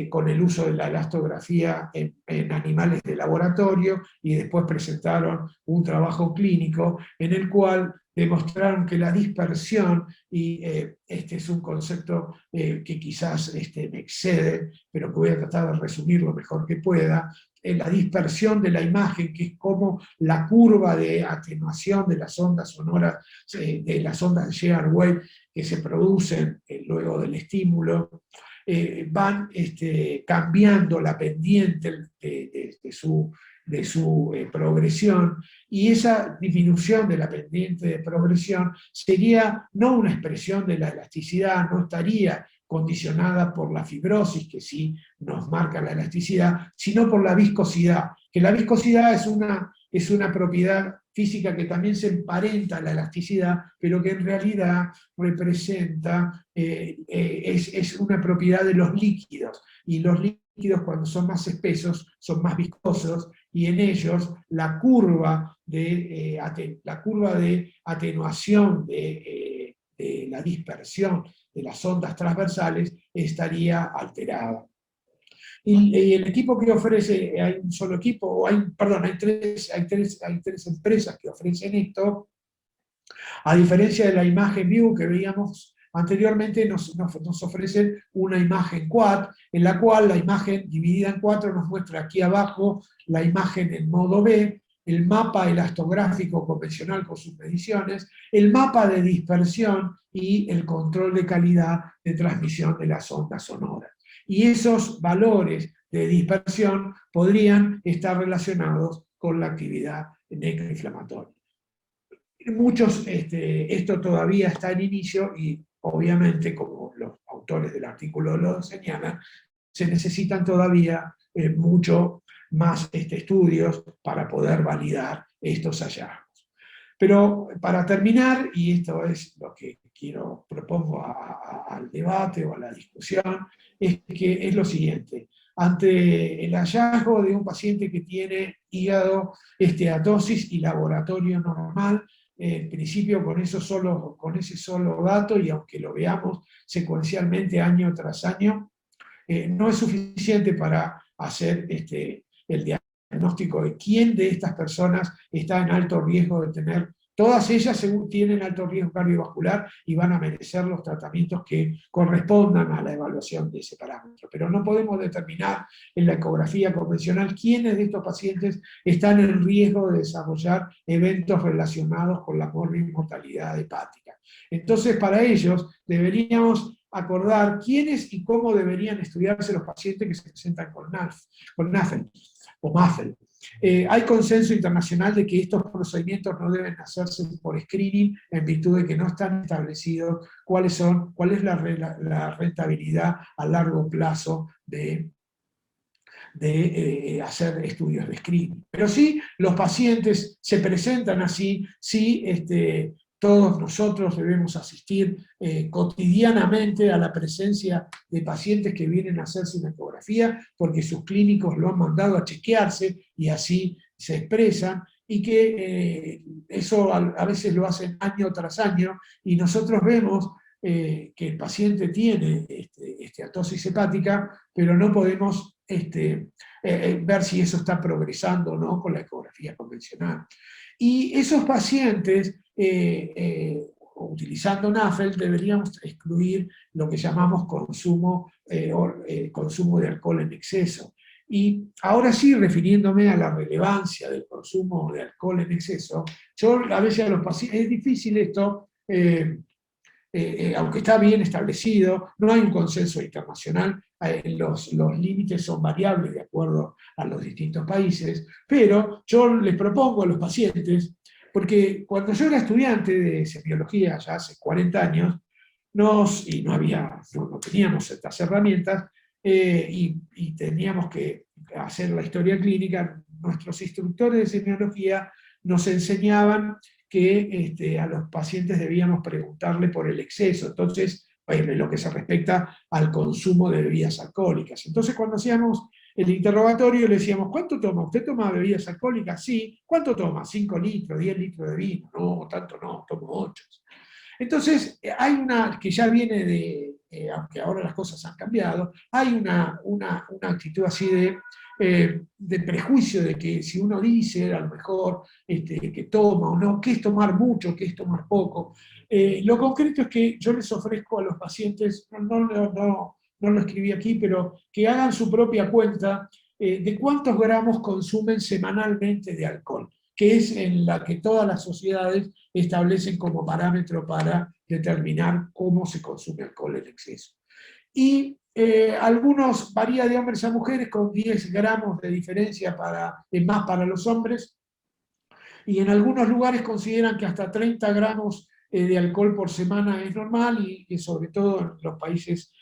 con el uso de la elastografía en animales de laboratorio, y después presentaron un trabajo clínico en el cual demostraron que la dispersión, y este es un concepto que quizás me excede, pero que voy a tratar de resumir lo mejor que pueda, la dispersión de la imagen, que es como la curva de atenuación de las ondas sonoras, de las ondas de shear wave que se producen luego del estímulo, van cambiando la pendiente de su progresión, y esa disminución de la pendiente de progresión sería no una expresión de la elasticidad, no estaría condicionada por la fibrosis, que sí nos marca la elasticidad, sino por la viscosidad, que la viscosidad es una propiedad física que también se emparenta a la elasticidad, pero que en realidad representa, es una propiedad de los líquidos, y los líquidos cuando son más espesos son más viscosos, y en ellos la curva de atenuación de la dispersión de las ondas transversales estaría alterada. Y el equipo que ofrece, hay un solo equipo, hay tres empresas que ofrecen esto, a diferencia de la imagen View que veíamos anteriormente, nos ofrecen una imagen Quad, en la cual la imagen dividida en 4 nos muestra aquí abajo la imagen en modo B, el mapa elastográfico convencional con sus mediciones, el mapa de dispersión y el control de calidad de transmisión de las ondas sonoras. Y esos valores de dispersión podrían estar relacionados con la actividad necroinflamatoria. Esto todavía está en inicio, y obviamente, como los autores del artículo lo señalan, se necesitan todavía mucho más estudios para poder validar estos hallazgos. Pero para terminar, y esto es lo que propongo al debate o a la discusión, es que es lo siguiente: ante el hallazgo de un paciente que tiene hígado esteatosis y laboratorio normal, en principio con ese solo dato, y aunque lo veamos secuencialmente año tras año, no es suficiente para hacer el diagnóstico de quién de estas personas está en alto riesgo de tener. Todas ellas tienen alto riesgo cardiovascular y van a merecer los tratamientos que correspondan a la evaluación de ese parámetro. Pero no podemos determinar en la ecografía convencional quiénes de estos pacientes están en riesgo de desarrollar eventos relacionados con la mortalidad hepática. Entonces, para ellos deberíamos acordar quiénes y cómo deberían estudiarse los pacientes que se presentan con NAFLD o MAFLD. Hay consenso internacional de que estos procedimientos no deben hacerse por screening, en virtud de que no están establecidos cuál es la rentabilidad a largo plazo de hacer estudios de screening. Pero sí, los pacientes se presentan así, sí, todos nosotros debemos asistir cotidianamente a la presencia de pacientes que vienen a hacerse una ecografía porque sus clínicos lo han mandado a chequearse y así se expresan, y que eso a veces lo hacen año tras año, y nosotros vemos que el paciente tiene esteatosis hepática, pero no podemos ver si eso está progresando o no con la ecografía convencional. Y esos pacientes, utilizando NAFLD, deberíamos excluir lo que llamamos consumo de alcohol en exceso. Y ahora sí, refiriéndome a la relevancia del consumo de alcohol en exceso, yo a veces a los pacientes, es difícil esto, aunque está bien establecido, no hay un consenso internacional, los límites son variables de acuerdo a los distintos países, pero yo les propongo a los pacientes, porque cuando yo era estudiante de semiología, ya hace 40 años, no teníamos estas herramientas, y teníamos que hacer la historia clínica. Nuestros instructores de semiología nos enseñaban que a los pacientes debíamos preguntarle por el exceso, entonces, en lo que se respecta al consumo de bebidas alcohólicas. Entonces, cuando hacíamos el interrogatorio, le decíamos: ¿cuánto toma? ¿Usted toma bebidas alcohólicas? Sí. ¿Cuánto toma? 5 litros, 10 litros de vino. No, tanto no, tomo 8. Entonces, hay una que ya viene aunque ahora las cosas han cambiado, hay una actitud así de prejuicio de que si uno dice a lo mejor que toma o no, qué es tomar mucho, qué es tomar poco. Lo concreto es que yo les ofrezco a los pacientes, no lo escribí aquí, pero que hagan su propia cuenta de cuántos gramos consumen semanalmente de alcohol, que es en la que todas las sociedades establecen como parámetro para determinar cómo se consume alcohol en exceso. Y algunos varía de hombres a mujeres con 10 gramos de diferencia más para los hombres, y en algunos lugares consideran que hasta 30 gramos de alcohol por semana es normal, y sobre todo en los países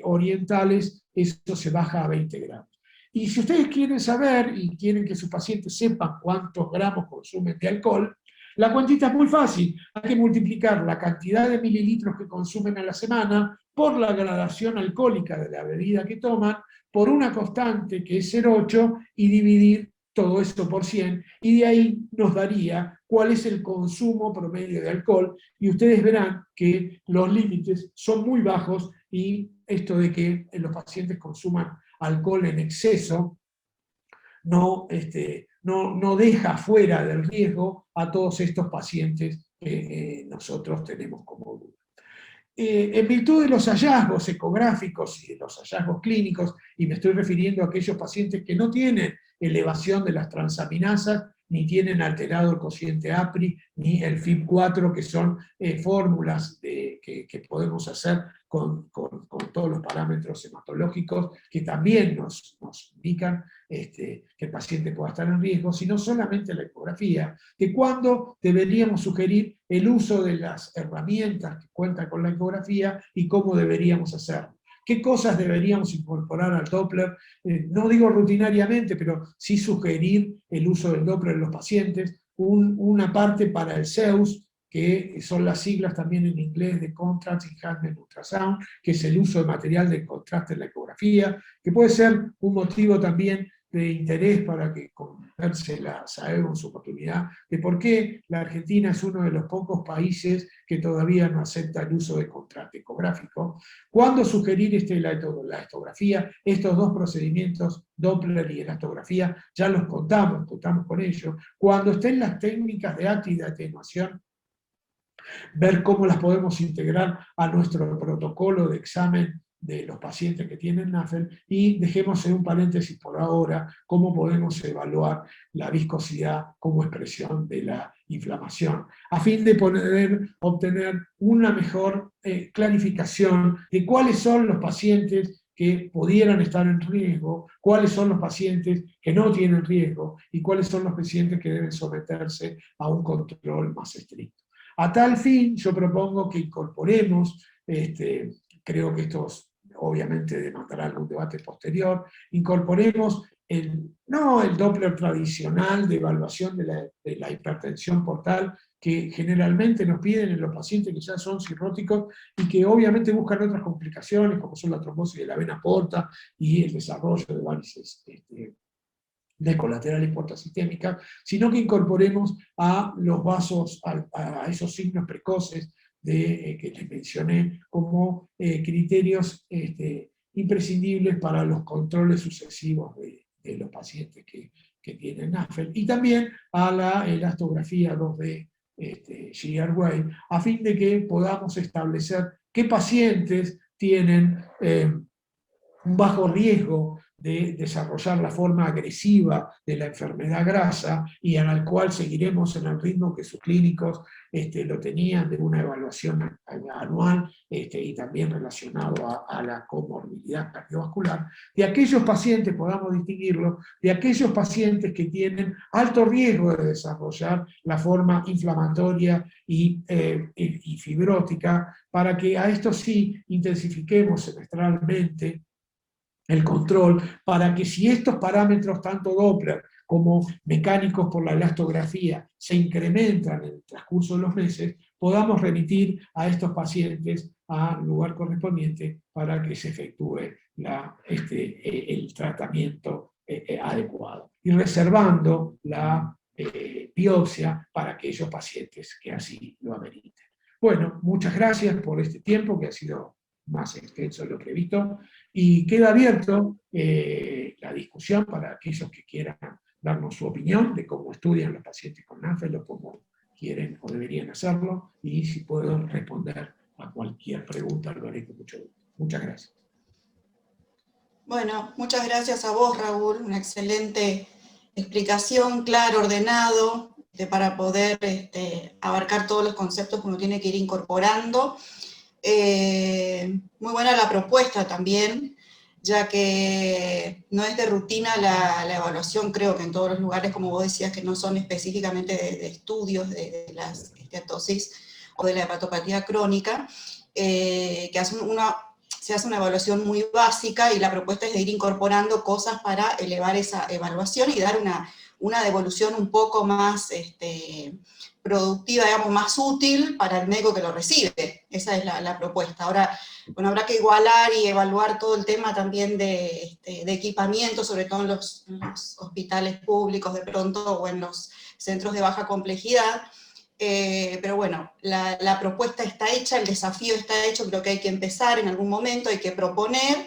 orientales eso se baja a 20 gramos. Y si ustedes quieren saber y quieren que sus pacientes sepan cuántos gramos consumen de alcohol, la cuentita es muy fácil. Hay que multiplicar la cantidad de mililitros que consumen a la semana por la gradación alcohólica de la bebida que toman, por una constante que es 0,8 y dividir todo esto por 100, y de ahí nos daría cuál es el consumo promedio de alcohol, y ustedes verán que los límites son muy bajos, y esto de que los pacientes consuman alcohol en exceso no deja fuera del riesgo a todos estos pacientes que nosotros tenemos como duda. En virtud de los hallazgos ecográficos y de los hallazgos clínicos, y me estoy refiriendo a aquellos pacientes que no tienen elevación de las transaminasas, ni tienen alterado el cociente APRI, ni el FIB4, que son fórmulas que podemos hacer con todos los parámetros hematológicos, que también nos indican que el paciente pueda estar en riesgo, sino solamente la ecografía, que cuando deberíamos sugerir el uso de las herramientas que cuentan con la ecografía y cómo deberíamos hacerlo. ¿Qué cosas deberíamos incorporar al Doppler? No digo rutinariamente, pero sí sugerir el uso del Doppler en los pacientes, una parte para el ZEUS, que son las siglas también en inglés de Contrast Enhancement Ultrasound, que es el uso de material de contraste en la ecografía, que puede ser un motivo también de interés para que convérsela en su oportunidad, de por qué la Argentina es uno de los pocos países que todavía no acepta el uso de contraste ecográfico. ¿Cuándo sugerir la elastografía? Estos dos procedimientos, Doppler y elastografía, ya los contamos con ellos. Cuando estén las técnicas de ACT y de atenuación, ver cómo las podemos integrar a nuestro protocolo de examen de los pacientes que tienen NAFLD, y dejemos en un paréntesis por ahora cómo podemos evaluar la viscosidad como expresión de la inflamación, a fin de poder obtener una mejor clarificación de cuáles son los pacientes que pudieran estar en riesgo, cuáles son los pacientes que no tienen riesgo, y cuáles son los pacientes que deben someterse a un control más estricto. A tal fin, yo propongo que incorporemos, creo que esto obviamente demandará algún debate posterior, incorporemos no el Doppler tradicional de evaluación de la hipertensión portal, que generalmente nos piden en los pacientes que ya son cirróticos y que obviamente buscan otras complicaciones, como son la trombosis de la vena porta y el desarrollo de varices de colaterales portasistémicas, sino que incorporemos a los vasos, a esos signos precoces que les mencioné como criterios imprescindibles para los controles sucesivos de los pacientes que tienen NAFLD, y también a la elastografía 2D Giger Wave, a fin de que podamos establecer qué pacientes tienen un bajo riesgo de desarrollar la forma agresiva de la enfermedad grasa, y al cual seguiremos en el ritmo que sus clínicos lo tenían, de una evaluación anual y también relacionado a la comorbilidad cardiovascular. De aquellos pacientes, podamos distinguirlo, de aquellos pacientes que tienen alto riesgo de desarrollar la forma inflamatoria y fibrótica, para que a esto sí intensifiquemos semestralmente el control, para que si estos parámetros, tanto Doppler como mecánicos por la elastografía, se incrementan en el transcurso de los meses, podamos remitir a estos pacientes al lugar correspondiente para que se efectúe el tratamiento adecuado, y reservando la biopsia para aquellos pacientes que así lo ameriten. Bueno, muchas gracias por este tiempo, que ha sido más extenso de lo previsto, y queda abierto la discusión para aquellos que quieran darnos su opinión de cómo estudian los pacientes con NAFLD o cómo quieren o deberían hacerlo, y si puedo responder a cualquier pregunta lo haré con mucho gusto. Muchas gracias. Bueno, muchas gracias a vos, Raúl, una excelente explicación, claro, ordenado, para poder abarcar todos los conceptos que uno tiene que ir incorporando. Muy buena la propuesta también, ya que no es de rutina la evaluación, creo que en todos los lugares, como vos decías, que no son específicamente de estudios de las esteatosis o de la hepatopatía crónica, que se hace una evaluación muy básica, y la propuesta es de ir incorporando cosas para elevar esa evaluación y dar una devolución un poco más productiva, digamos, más útil para el médico que lo recibe. Esa es la propuesta. Ahora, bueno, habrá que igualar y evaluar todo el tema también de equipamiento, sobre todo en los hospitales públicos de pronto, o en los centros de baja complejidad. Pero bueno, la propuesta está hecha, el desafío está hecho, creo que hay que empezar en algún momento, hay que proponer,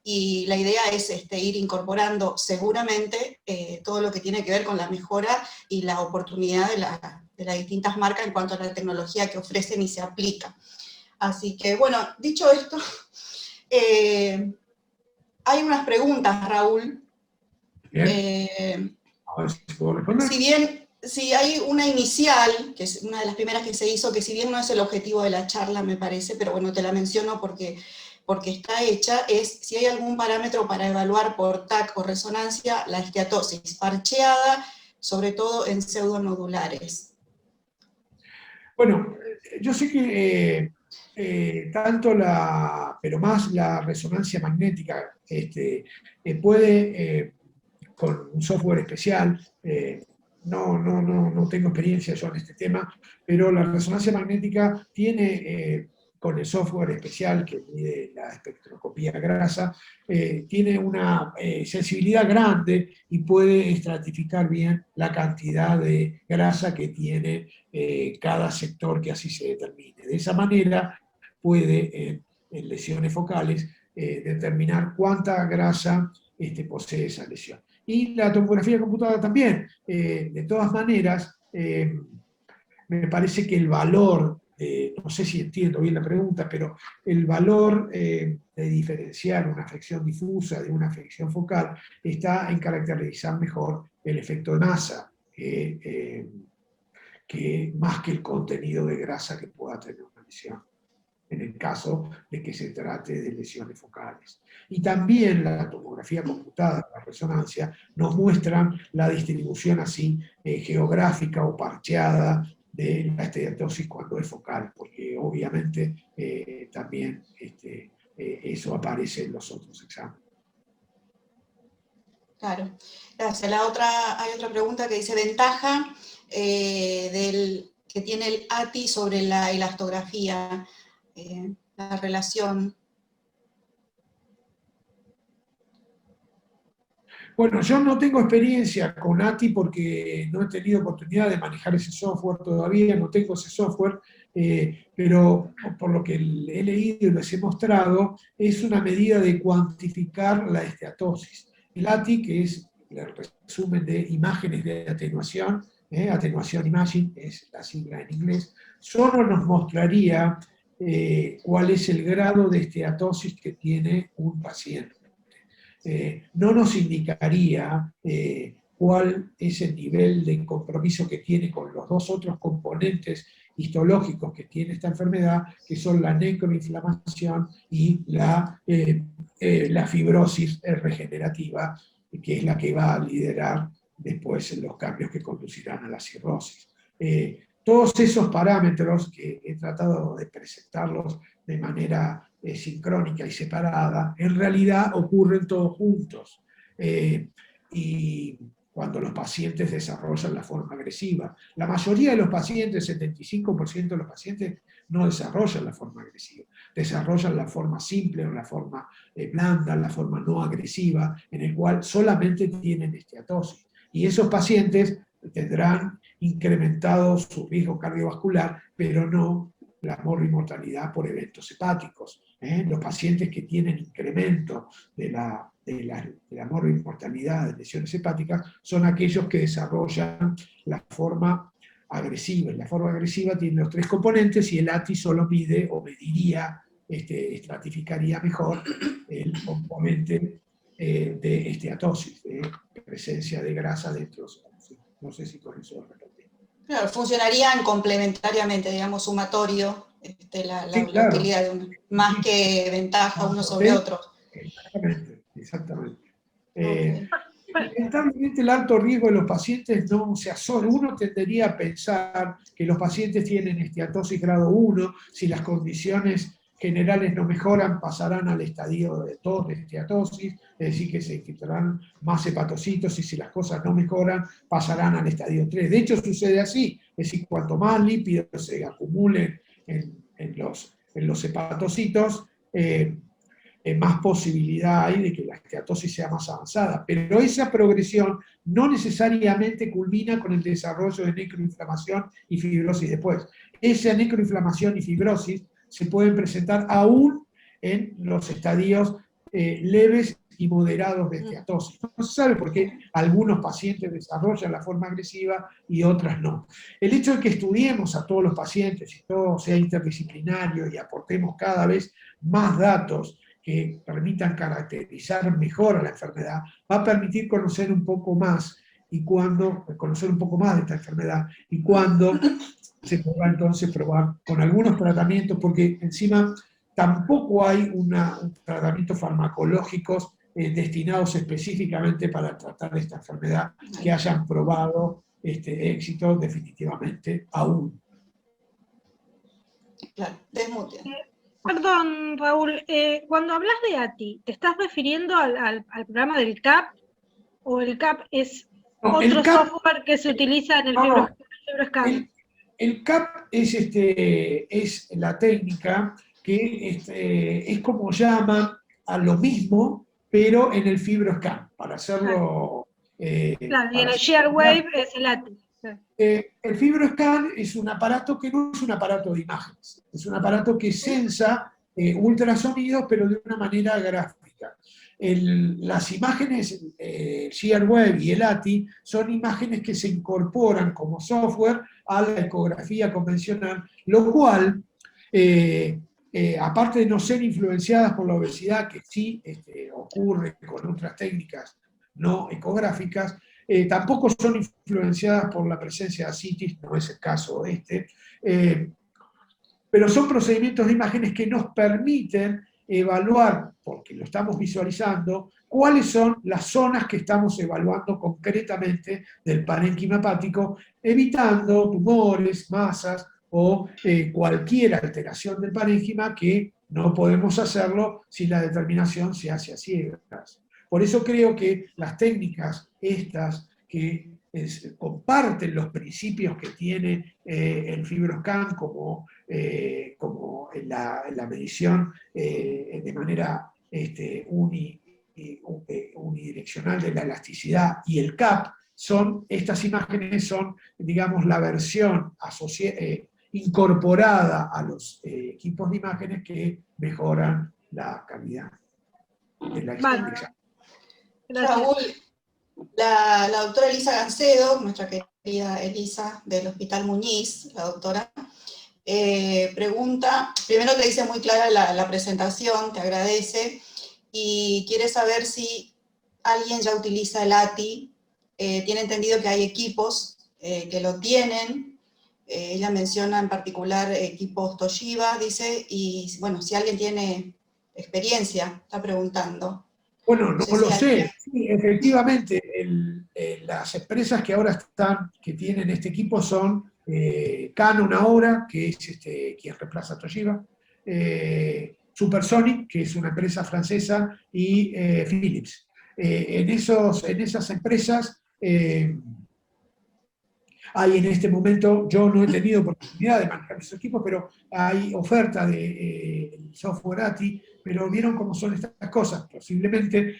y la idea es ir incorporando seguramente todo lo que tiene que ver con la mejora y la oportunidad de las distintas marcas en cuanto a la tecnología que ofrecen y se aplica. Así que, bueno, dicho esto, hay unas preguntas, Raúl. Bien. A ver si puedo responder. Si hay una inicial, que es una de las primeras que se hizo, que si bien no es el objetivo de la charla, me parece, pero bueno, te la menciono porque está hecha, es si hay algún parámetro para evaluar por TAC o resonancia la esteatosis parcheada, sobre todo en pseudonodulares. Bueno, yo sé que pero más la resonancia magnética puede, con un software especial, no tengo experiencia yo en este tema, pero la resonancia magnética tiene, con el software especial que mide la espectroscopía grasa, tiene una sensibilidad grande y puede estratificar bien la cantidad de grasa que tiene cada sector que así se determine. De esa manera puede, en lesiones focales, determinar cuánta grasa posee esa lesión. Y la tomografía computada también. De todas maneras, me parece que el valor, no sé si entiendo bien la pregunta, pero el valor de diferenciar una afección difusa de una afección focal está en caracterizar mejor el efecto de masa, que más que el contenido de grasa que pueda tener una lesión, en el caso de que se trate de lesiones focales. Y también la tomografía computada, la resonancia, nos muestran la distribución así geográfica o parcheada de la esteatosis cuando es focal, porque obviamente también eso aparece en los otros exámenes. Claro. Gracias. Hay otra pregunta que dice, ventaja que tiene el ATI sobre la elastografía, la relación. Bueno, yo no tengo experiencia con ATI porque no he tenido oportunidad de manejar ese software todavía, no tengo ese software, pero por lo que he leído y les he mostrado, es una medida de cuantificar la esteatosis. El ATI, que es el resumen de imágenes de atenuación, atenuación imaging, es la sigla en inglés, solo nos mostraría cuál es el grado de esteatosis que tiene un paciente. No nos indicaría cuál es el nivel de compromiso que tiene con los dos otros componentes histológicos que tiene esta enfermedad, que son la necroinflamación y la fibrosis regenerativa, que es la que va a liderar después los cambios que conducirán a la cirrosis. Todos esos parámetros que he tratado de presentarlos de manera sincrónica y separada, en realidad ocurren todos juntos. Y cuando los pacientes desarrollan la forma agresiva. La mayoría de los pacientes, 75% de los pacientes, no desarrollan la forma agresiva. Desarrollan la forma simple o la forma blanda, la forma no agresiva, en el cual solamente tienen esteatosis. Y esos pacientes tendrán incrementado su riesgo cardiovascular, pero no la morbimortalidad por eventos hepáticos. Los pacientes que tienen incremento de la morbimortalidad de lesiones hepáticas son aquellos que desarrollan la forma agresiva. Y la forma agresiva tiene los 3 componentes y el ATI solo mide o mediría, estratificaría mejor el componente de esteatosis, de presencia de grasa dentro. No sé si con eso lo respondí. Claro, funcionarían complementariamente, digamos, sumatorio, Sí, la claro. utilidad de uno, más que ventaja uno sobre otro. Exactamente. Okay. Lamentablemente el alto riesgo de los pacientes no se asocia. Uno tendería a pensar que los pacientes tienen esteatosis grado 1, si las condiciones generales no mejoran, pasarán al estadio de 2 de esteatosis, es decir, que se infiltrarán más hepatocitos, y si las cosas no mejoran, pasarán al estadio 3. De hecho, sucede así, es decir, cuanto más lípidos se acumulen en los hepatocitos, más posibilidad hay de que la esteatosis sea más avanzada. Pero esa progresión no necesariamente culmina con el desarrollo de necroinflamación y fibrosis después. Esa necroinflamación y fibrosis se pueden presentar aún en los estadios leves y moderados de esteatosis. No se sabe por qué algunos pacientes desarrollan la forma agresiva y otras no. El hecho de que estudiemos a todos los pacientes y todo sea interdisciplinario y aportemos cada vez más datos que permitan caracterizar mejor a la enfermedad, va a permitir conocer un poco más de esta enfermedad, y cuando se podrá entonces probar con algunos tratamientos, porque encima tampoco hay un tratamiento farmacológicos destinados específicamente para tratar esta enfermedad que hayan probado éxito definitivamente aún. Claro, desmute. Perdón, Raúl, cuando hablas de ATI, ¿te estás refiriendo al programa del CAP? ¿O el CAP es otro software que se utiliza en el FibroScan? El CAP es la técnica que es como llaman a lo mismo, pero en el FibroScan, para hacerlo... Claro, y en el ShareWave es el ATI. El FibroScan es un aparato que no es un aparato de imágenes, es un aparato que sensa ultrasonidos, pero de una manera gráfica. Las imágenes, ShareWave y el ATI, son imágenes que se incorporan como software a la ecografía convencional, lo cual, aparte de no ser influenciadas por la obesidad, que sí ocurre con otras técnicas no ecográficas, tampoco son influenciadas por la presencia de ascitis, no es el caso pero son procedimientos de imágenes que nos permiten evaluar, porque lo estamos visualizando, cuáles son las zonas que estamos evaluando concretamente del parénquima hepático, evitando tumores, masas o cualquier alteración del parénquima, que no podemos hacerlo si la determinación se hace a ciegas. Por eso creo que las técnicas estas que comparten los principios que tiene el FibroScan como la medición de manera unidireccional de la elasticidad, y el CAP, estas imágenes son, digamos, la versión incorporada a los equipos de imágenes que mejoran la calidad de la explicación. Raúl, la doctora Elisa Gancedo, nuestra querida Elisa del Hospital Muñiz, la doctora, pregunta, primero te dice muy clara la presentación, te agradece, y quiere saber si alguien ya utiliza el ATI. Tiene entendido que hay equipos que lo tienen. Ella menciona en particular equipos Toshiba, dice, y bueno, si alguien tiene experiencia, está preguntando. Bueno, no lo sé. Sí, efectivamente, las empresas que ahora que tienen este equipo son Canon ahora, que es quien reemplaza a Toshiba, Supersonic, que es una empresa francesa, y Philips. En esas empresas hay en este momento, yo no he tenido oportunidad de manejar esos equipos, pero hay oferta de software ATI, pero vieron cómo son estas cosas. Posiblemente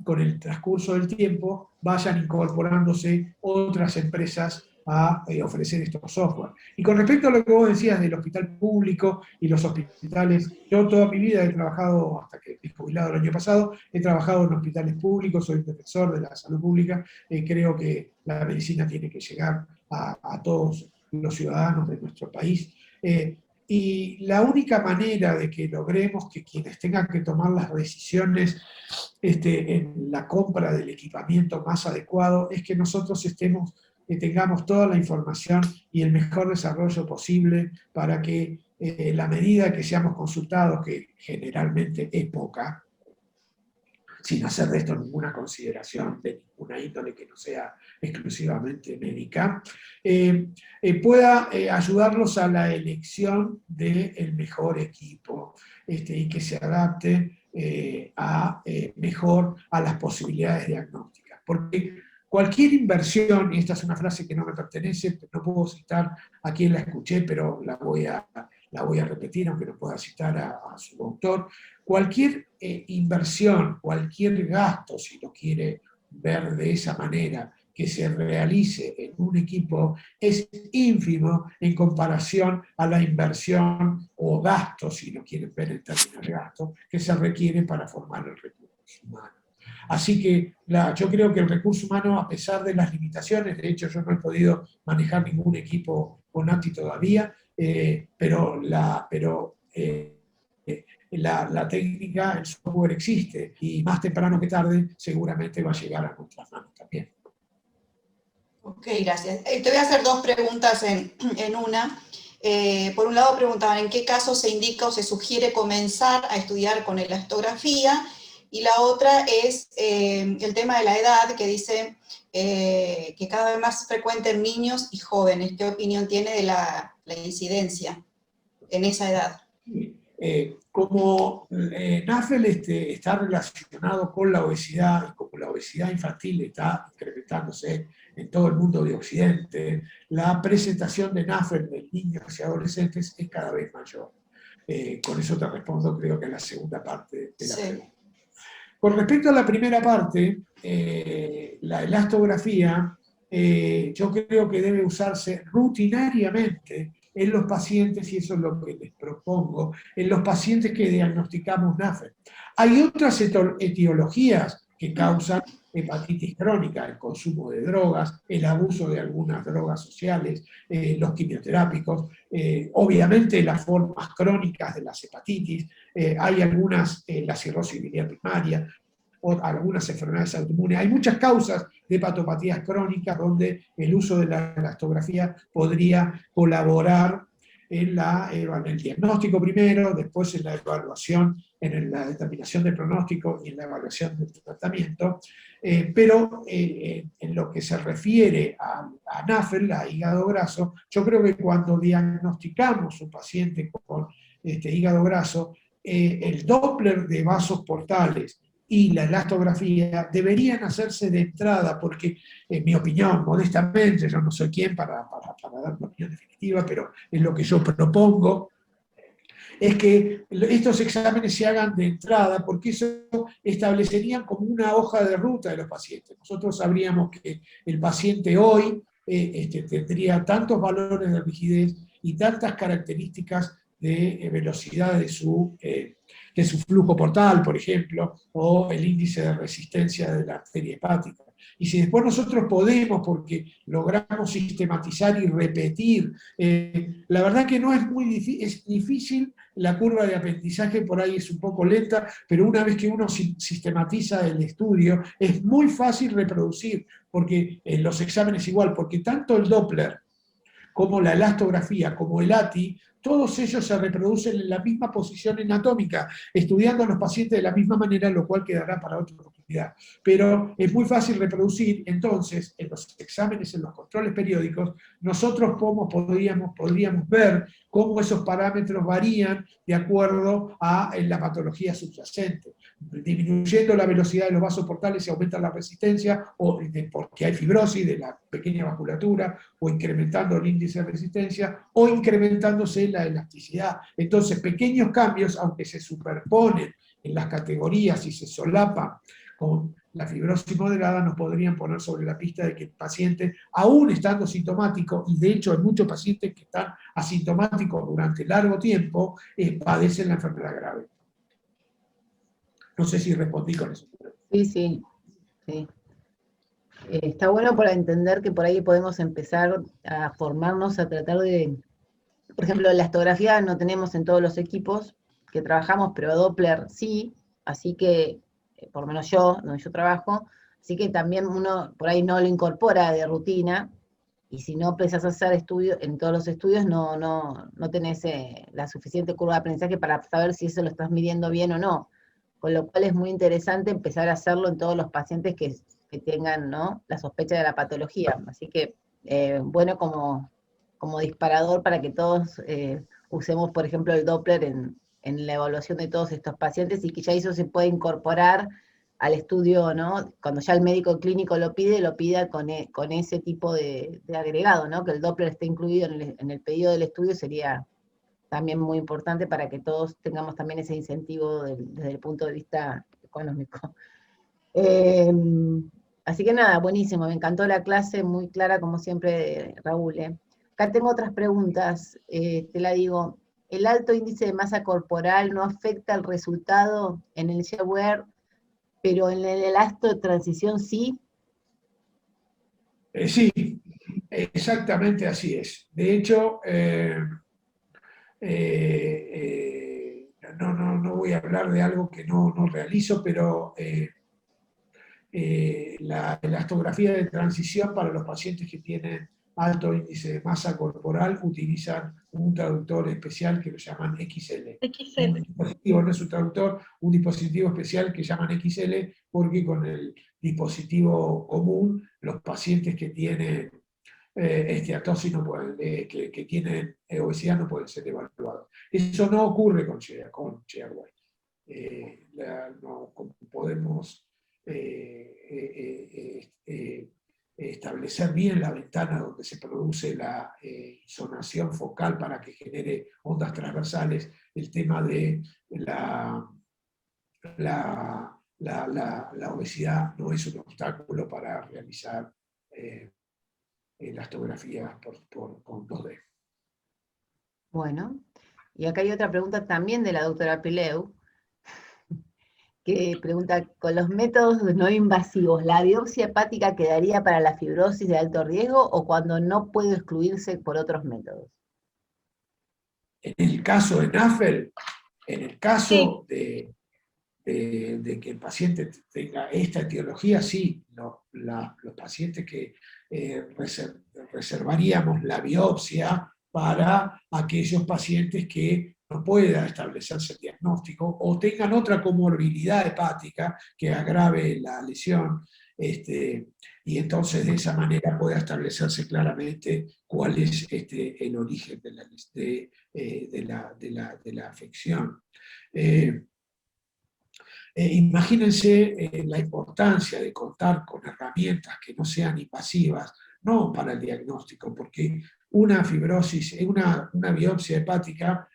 con el transcurso del tiempo vayan incorporándose otras empresas a ofrecer estos software. Y con respecto a lo que vos decías del hospital público y los hospitales, yo toda mi vida he trabajado, hasta que me he jubilado el año pasado, he trabajado en hospitales públicos, soy defensor de la salud pública, creo que la medicina tiene que llegar a todos los ciudadanos de nuestro país. Y la única manera de que logremos que quienes tengan que tomar las decisiones en la compra del equipamiento más adecuado es que nosotros tengamos toda la información y el mejor desarrollo posible para que la medida que seamos consultados, que generalmente es poca, sin hacer de esto ninguna consideración de ninguna índole que no sea exclusivamente médica, pueda ayudarlos a la elección del mejor equipo y que se adapte mejor a las posibilidades diagnósticas. Porque cualquier inversión, y esta es una frase que no me pertenece, no puedo citar a quien la escuché, pero la voy a repetir, aunque no pueda citar a su autor, cualquier inversión, cualquier gasto, si lo quiere ver de esa manera, que se realice en un equipo, es ínfimo en comparación a la inversión o gasto, si lo quieren ver en términos de gasto, que se requiere para formar el recurso humano. Así que yo creo que el recurso humano, a pesar de las limitaciones, de hecho yo no he podido manejar ningún equipo con ATI todavía, pero la técnica, el software existe, y más temprano que tarde seguramente va a llegar a nuestras manos también. Ok, gracias. Te voy a hacer dos preguntas en una. Por un lado preguntaban en qué caso se indica o se sugiere comenzar a estudiar con elastografía, y la otra es el tema de la edad, que dice que cada vez más frecuente en niños y jóvenes. ¿Qué opinión tiene de la incidencia en esa edad? Como NAFLD está relacionado con la obesidad, y como la obesidad infantil está incrementándose en todo el mundo de Occidente, la presentación de NAFLD en niños y adolescentes es cada vez mayor. Con eso te respondo, creo que en la segunda parte de la pregunta. Con respecto a la primera parte, la elastografía, yo creo que debe usarse rutinariamente en los pacientes, y eso es lo que les propongo, en los pacientes que diagnosticamos NAFLD. Hay otras etiologías que causan hepatitis crónica, el consumo de drogas, el abuso de algunas drogas sociales, los quimioterápicos, obviamente las formas crónicas de las hepatitis, hay algunas, la cirrosis biliar primaria, o algunas enfermedades autoinmunes. Hay muchas causas de hepatopatías crónicas donde el uso de la elastografía podría colaborar en el diagnóstico primero, después en la evaluación, en la determinación del pronóstico y en la evaluación del tratamiento. Pero en lo que se refiere a NAFLD, a hígado graso, yo creo que cuando diagnosticamos un paciente con hígado graso, el Doppler de vasos portales y la elastografía deberían hacerse de entrada, porque en mi opinión, modestamente, yo no soy quien para dar una opinión definitiva, pero es lo que yo propongo, es que estos exámenes se hagan de entrada, porque eso establecerían como una hoja de ruta de los pacientes. Nosotros sabríamos que el paciente hoy tendría tantos valores de rigidez y tantas características de velocidad de su flujo portal, por ejemplo, o el índice de resistencia de la arteria hepática. Y si después nosotros podemos, porque logramos sistematizar y repetir, la verdad que no es muy difícil, es difícil, la curva de aprendizaje por ahí es un poco lenta, pero una vez que uno sistematiza el estudio, es muy fácil reproducir, porque en los exámenes igual, porque tanto el Doppler como la elastografía, como el ATI, todos ellos se reproducen en la misma posición anatómica, estudiando a los pacientes de la misma manera, lo cual quedará para otra oportunidad. Pero es muy fácil reproducir, entonces, en los exámenes, en los controles periódicos, nosotros podríamos ver cómo esos parámetros varían de acuerdo a la patología subyacente. Disminuyendo la velocidad de los vasos portales se aumenta la resistencia, porque hay fibrosis de la pequeña vasculatura, o incrementando el índice de resistencia, o incrementándose la elasticidad. Entonces, pequeños cambios, aunque se superponen en las categorías y se solapan con la fibrosis moderada nos podrían poner sobre la pista de que el paciente, aún estando sintomático, y de hecho hay muchos pacientes que están asintomáticos durante largo tiempo, padecen la enfermedad grave. No sé si respondí con eso. Sí, sí, sí. Está bueno para entender que por ahí podemos empezar a formarnos, a tratar de, por ejemplo, la elastografía no tenemos en todos los equipos que trabajamos, pero Doppler sí, así que, por lo menos yo, donde yo trabajo, así que también uno por ahí no lo incorpora de rutina, y si no empezás a hacer estudios, en todos los estudios no tenés la suficiente curva de aprendizaje para saber si eso lo estás midiendo bien o no, con lo cual es muy interesante empezar a hacerlo en todos los pacientes que tengan, ¿no?, la sospecha de la patología, así que bueno como disparador para que todos usemos, por ejemplo, el Doppler en la evaluación de todos estos pacientes, y que ya eso se puede incorporar al estudio, ¿no? Cuando ya el médico clínico lo pida con ese tipo de agregado, ¿no? Que el Doppler esté incluido en el pedido del estudio sería también muy importante para que todos tengamos también ese incentivo desde el punto de vista económico. Así que nada, buenísimo, me encantó la clase, muy clara como siempre, Raúl. Acá tengo otras preguntas, te la digo. ¿El alto índice de masa corporal no afecta el resultado en el shareware, pero en el elasto de transición sí? Sí, exactamente así es. De hecho, no voy a hablar de algo que no realizo, pero la elastografía de transición para los pacientes que tienen alto índice de masa corporal utilizan un traductor especial que lo llaman XL. Un dispositivo, no es un traductor, un dispositivo especial que llaman XL, porque con el dispositivo común los pacientes que tienen esteatosis no pueden, que tienen obesidad no pueden ser evaluados. Eso no ocurre con Shareware. No podemos establecer bien la ventana donde se produce la isonación focal para que genere ondas transversales, el tema de la obesidad no es un obstáculo para realizar elastografías con 2D. Bueno, y acá hay otra pregunta también de la doctora Pileu, que pregunta, con los métodos no invasivos, ¿la biopsia hepática quedaría para la fibrosis de alto riesgo o cuando no puede excluirse por otros métodos? En el caso de NAFEL, en el caso de que el paciente tenga esta etiología, sí, los pacientes que reservaríamos la biopsia para aquellos pacientes que no pueda establecerse el diagnóstico o tengan otra comorbilidad hepática que agrave la lesión, y entonces de esa manera pueda establecerse claramente cuál es el origen de la afección. Imagínense la importancia de contar con herramientas que no sean invasivas, no para el diagnóstico, porque una fibrosis, una biopsia hepática,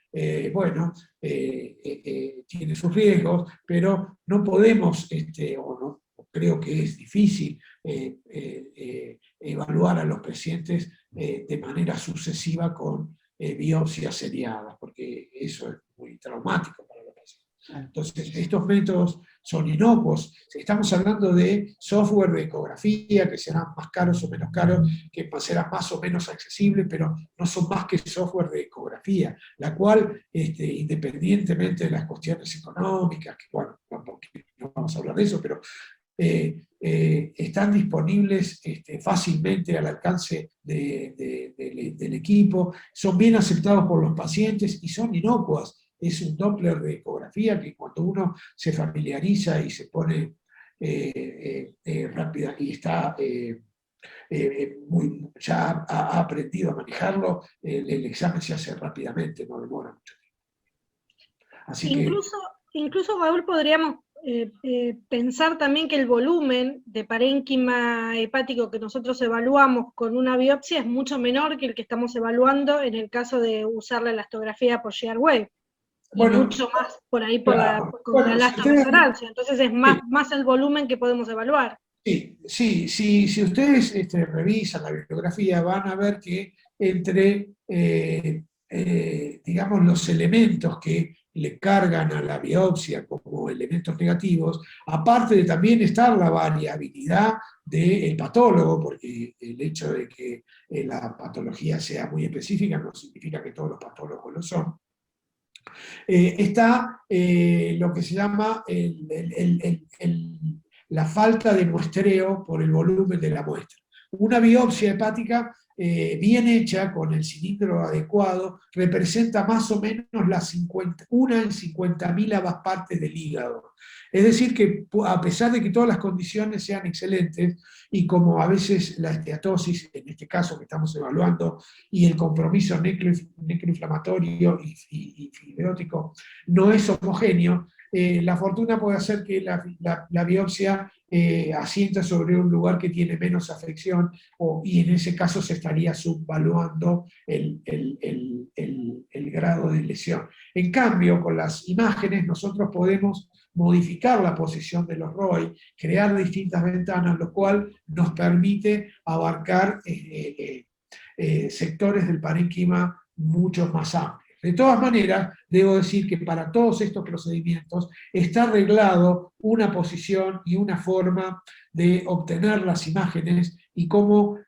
bueno, tiene sus riesgos, pero no podemos, creo que es difícil evaluar a los pacientes de manera sucesiva con biopsias seriadas, porque eso es muy traumático para los pacientes. Entonces, estos métodos son inocuos. Estamos hablando de software de ecografía que serán más caros o menos caros, que serán más o menos accesibles, pero no son más que software de ecografía, la cual, independientemente de las cuestiones económicas, que bueno, no vamos a hablar de eso, pero están disponibles fácilmente al alcance del equipo, son bien aceptados por los pacientes y son inocuas. Es un Doppler de ecografía que cuando uno se familiariza y se pone rápida y está ya ha aprendido a manejarlo, el examen se hace rápidamente, no demora mucho tiempo. Así incluso, Raúl, podríamos pensar también que el volumen de parénquima hepático que nosotros evaluamos con una biopsia es mucho menor que el que estamos evaluando en el caso de usar la elastografía por Shareware. Bueno, mucho más por ahí con bueno, la si ustedes, resonancia. Entonces es más el volumen que podemos evaluar. sí, si ustedes revisan la bibliografía van a ver que entre, digamos, los elementos que le cargan a la biopsia como elementos negativos, aparte de también estar la variabilidad del patólogo, porque el hecho de que la patología sea muy específica no significa que todos los patólogos lo son, está lo que se llama la falta de muestreo por el volumen de la muestra. Una biopsia hepática bien hecha, con el cilindro adecuado, representa más o menos una en 50.000 avas partes del hígado. Es decir, que a pesar de que todas las condiciones sean excelentes, y como a veces la esteatosis, en este caso que estamos evaluando, y el compromiso necroinflamatorio y fibrótico no es homogéneo, la fortuna puede hacer que la biopsia asienta sobre un lugar que tiene menos afección, y en ese caso se estaría subvaluando el grado de lesión. En cambio, con las imágenes nosotros podemos modificar la posición de los ROI, crear distintas ventanas, lo cual nos permite abarcar sectores del parénquima mucho más amplios. De todas maneras, debo decir que para todos estos procedimientos está arreglado una posición y una forma de obtener las imágenes y cómo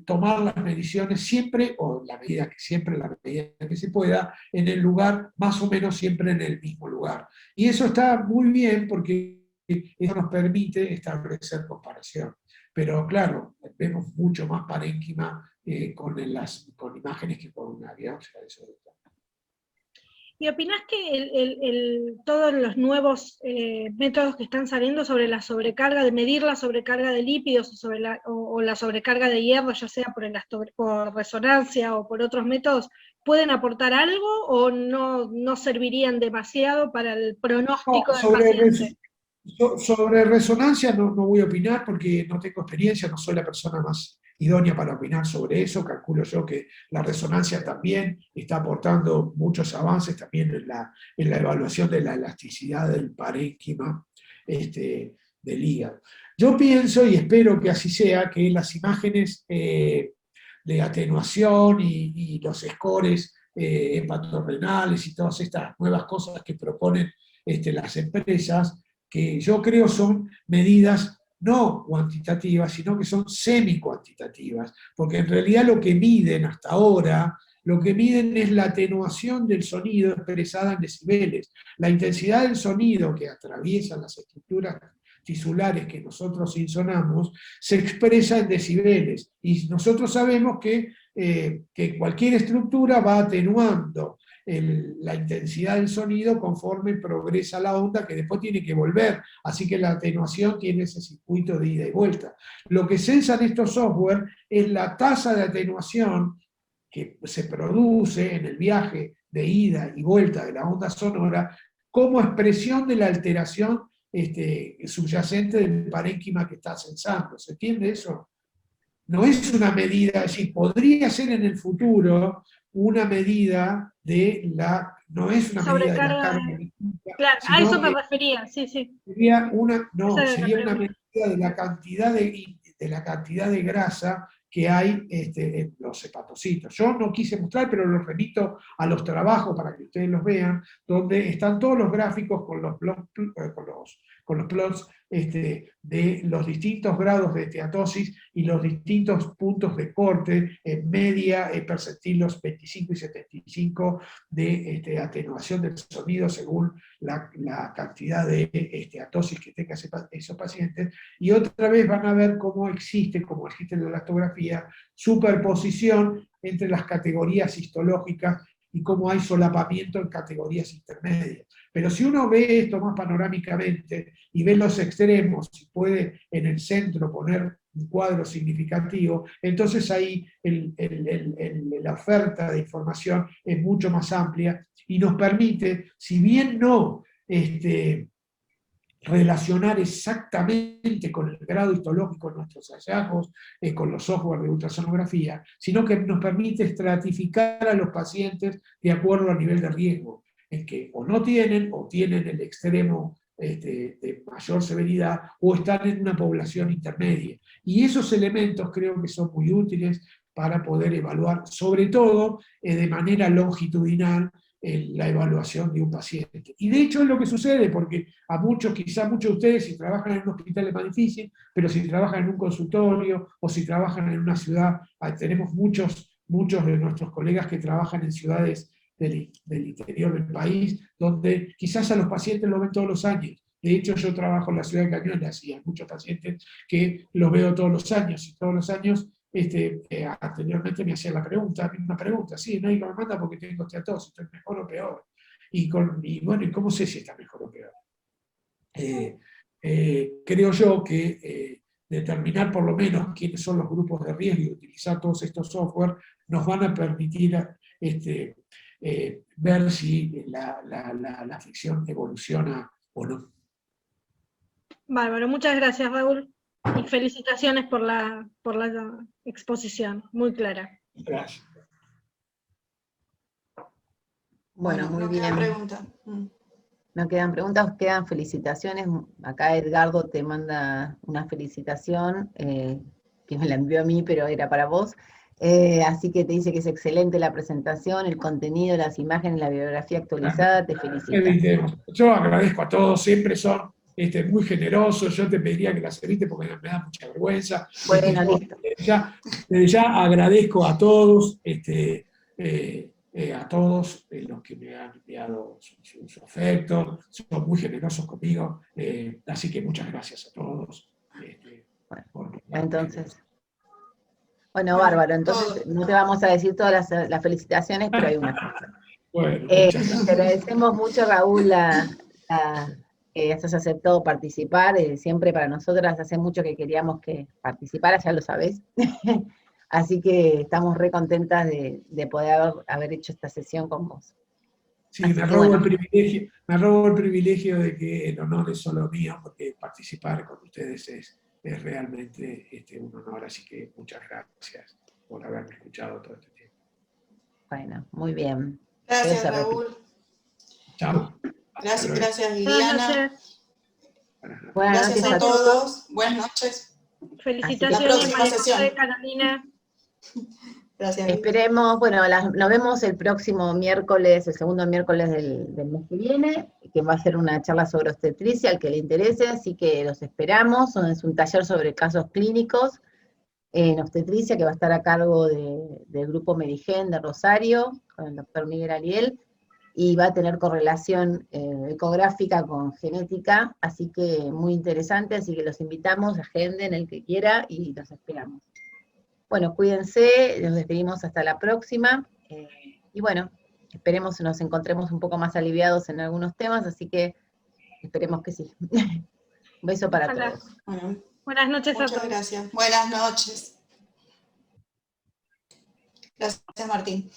tomar las mediciones siempre, o la medida que se pueda, en el lugar, más o menos siempre en el mismo lugar. Y eso está muy bien porque eso nos permite establecer comparación. Pero claro, vemos mucho más parénquima con imágenes que con una biopsia. ¿Y opinás que todos los nuevos métodos que están saliendo sobre la sobrecarga, de medir la sobrecarga de lípidos o la sobrecarga de hierro, ya sea por resonancia o por otros métodos, pueden aportar algo o no servirían demasiado para el pronóstico del paciente? Sobre resonancia no voy a opinar porque no tengo experiencia, no soy la persona más idónea para opinar sobre eso. Calculo yo que la resonancia también está aportando muchos avances también en la evaluación de la elasticidad del parénquima del hígado. Yo pienso, y espero que así sea, que las imágenes de atenuación y los scores hepatorrenales y todas estas nuevas cosas que proponen las empresas, que yo creo son medidas no cuantitativas, sino que son semi-cuantitativas, porque en realidad lo que miden hasta ahora, lo que miden es la atenuación del sonido expresada en decibeles. La intensidad del sonido que atraviesa las estructuras tisulares que nosotros insonamos se expresa en decibeles, y nosotros sabemos que cualquier estructura va atenuando la intensidad del sonido conforme progresa la onda, que después tiene que volver, así que la atenuación tiene ese circuito de ida y vuelta. Lo que censan estos software es la tasa de atenuación que se produce en el viaje de ida y vuelta de la onda sonora como expresión de la alteración subyacente del parénquima que está censando. ¿Se entiende eso? No es una medida, es decir, podría ser en el futuro una medida de la, no es una medida de la carga eléctrica, claro, a eso me refería, sí. Sería una medida de la cantidad de grasa que hay en los hepatocitos. Yo no quise mostrar, pero los remito a los trabajos para que ustedes los vean, donde están todos los gráficos con los plots de los distintos grados de esteatosis y los distintos puntos de corte en media, percentilos 25 y 75 de atenuación del sonido según la cantidad de esteatosis que tengan esos pacientes. Y otra vez van a ver cómo existe en la elastografía, superposición entre las categorías histológicas y cómo hay solapamiento en categorías intermedias. Pero si uno ve esto más panorámicamente y ve los extremos y puede en el centro poner un cuadro significativo, entonces ahí la oferta de información es mucho más amplia y nos permite, si bien no relacionar exactamente con el grado histológico de nuestros hallazgos, con los software de ultrasonografía, sino que nos permite estratificar a los pacientes de acuerdo al nivel de riesgo. en que o no tienen, o tienen el extremo de mayor severidad, o están en una población intermedia. Y esos elementos creo que son muy útiles para poder evaluar, sobre todo de manera longitudinal, la evaluación de un paciente. Y de hecho es lo que sucede, porque a muchos, quizá muchos de ustedes, si trabajan en un hospital es más difícil, pero si trabajan en un consultorio, o si trabajan en una ciudad, tenemos muchos de nuestros colegas que trabajan en ciudades del interior del país, donde quizás a los pacientes lo ven todos los años. De hecho, yo trabajo en la ciudad de Cañuelas y hay muchos pacientes que los veo todos los años, y todos los años anteriormente me hacían la misma pregunta, sí, el médico me manda porque tengo esteatosis, ¿estoy mejor o peor? Y bueno, ¿y cómo sé si está mejor o peor? Creo yo que determinar por lo menos quiénes son los grupos de riesgo y utilizar todos estos software nos van a permitir ver si la afección evoluciona o no. Bárbaro, muchas gracias, Raúl. Y felicitaciones por la exposición, muy clara. Gracias. Bueno, muy no bien. quedan preguntas. No quedan preguntas, quedan felicitaciones. Acá Edgardo te manda una felicitación, que me la envió a mí, pero era para vos. Así que te dice que es excelente la presentación, el contenido, las imágenes, la bibliografía actualizada, te felicita. Yo agradezco a todos, siempre son muy generosos. Yo te pediría que las evite porque me da mucha vergüenza. Bueno, listo. Desde ya agradezco a todos, a todos los que me han enviado su afecto, son muy generosos conmigo, así que muchas gracias a todos. Bueno, entonces, bueno, bárbaro, entonces no te vamos a decir todas las felicitaciones, pero hay una cosa. Bueno, muchas gracias. Te agradecemos mucho, Raúl, que hayas aceptado participar, siempre para nosotras hace mucho que queríamos que participaras, ya lo sabés. Así que estamos re contentas de poder haber hecho esta sesión con vos. Sí, me robo el privilegio de que el honor es solo mío, porque participar con ustedes es realmente un honor, así que muchas gracias por haberme escuchado todo este tiempo. Bueno, muy bien. Gracias, Raúl. Chao. Gracias, Liliana. Buenas Gracias noches a todos. Buenas noches. Felicitaciones, María José, Carolina. Gracias. Esperemos, bueno, nos vemos el próximo miércoles, el segundo miércoles del mes que viene, que va a ser una charla sobre obstetricia, al que le interese, así que los esperamos. Es un taller sobre casos clínicos en obstetricia, que va a estar a cargo del grupo Medigen de Rosario, con el doctor Miguel Ariel, y va a tener correlación ecográfica con genética, así que muy interesante, así que los invitamos, agenden el que quiera, y los esperamos. Bueno, cuídense, nos despedimos hasta la próxima, y bueno, esperemos que nos encontremos un poco más aliviados en algunos temas, así que esperemos que sí. Un beso para todos. Bueno, buenas noches a todos. Muchas gracias. Buenas noches. Gracias, Martín.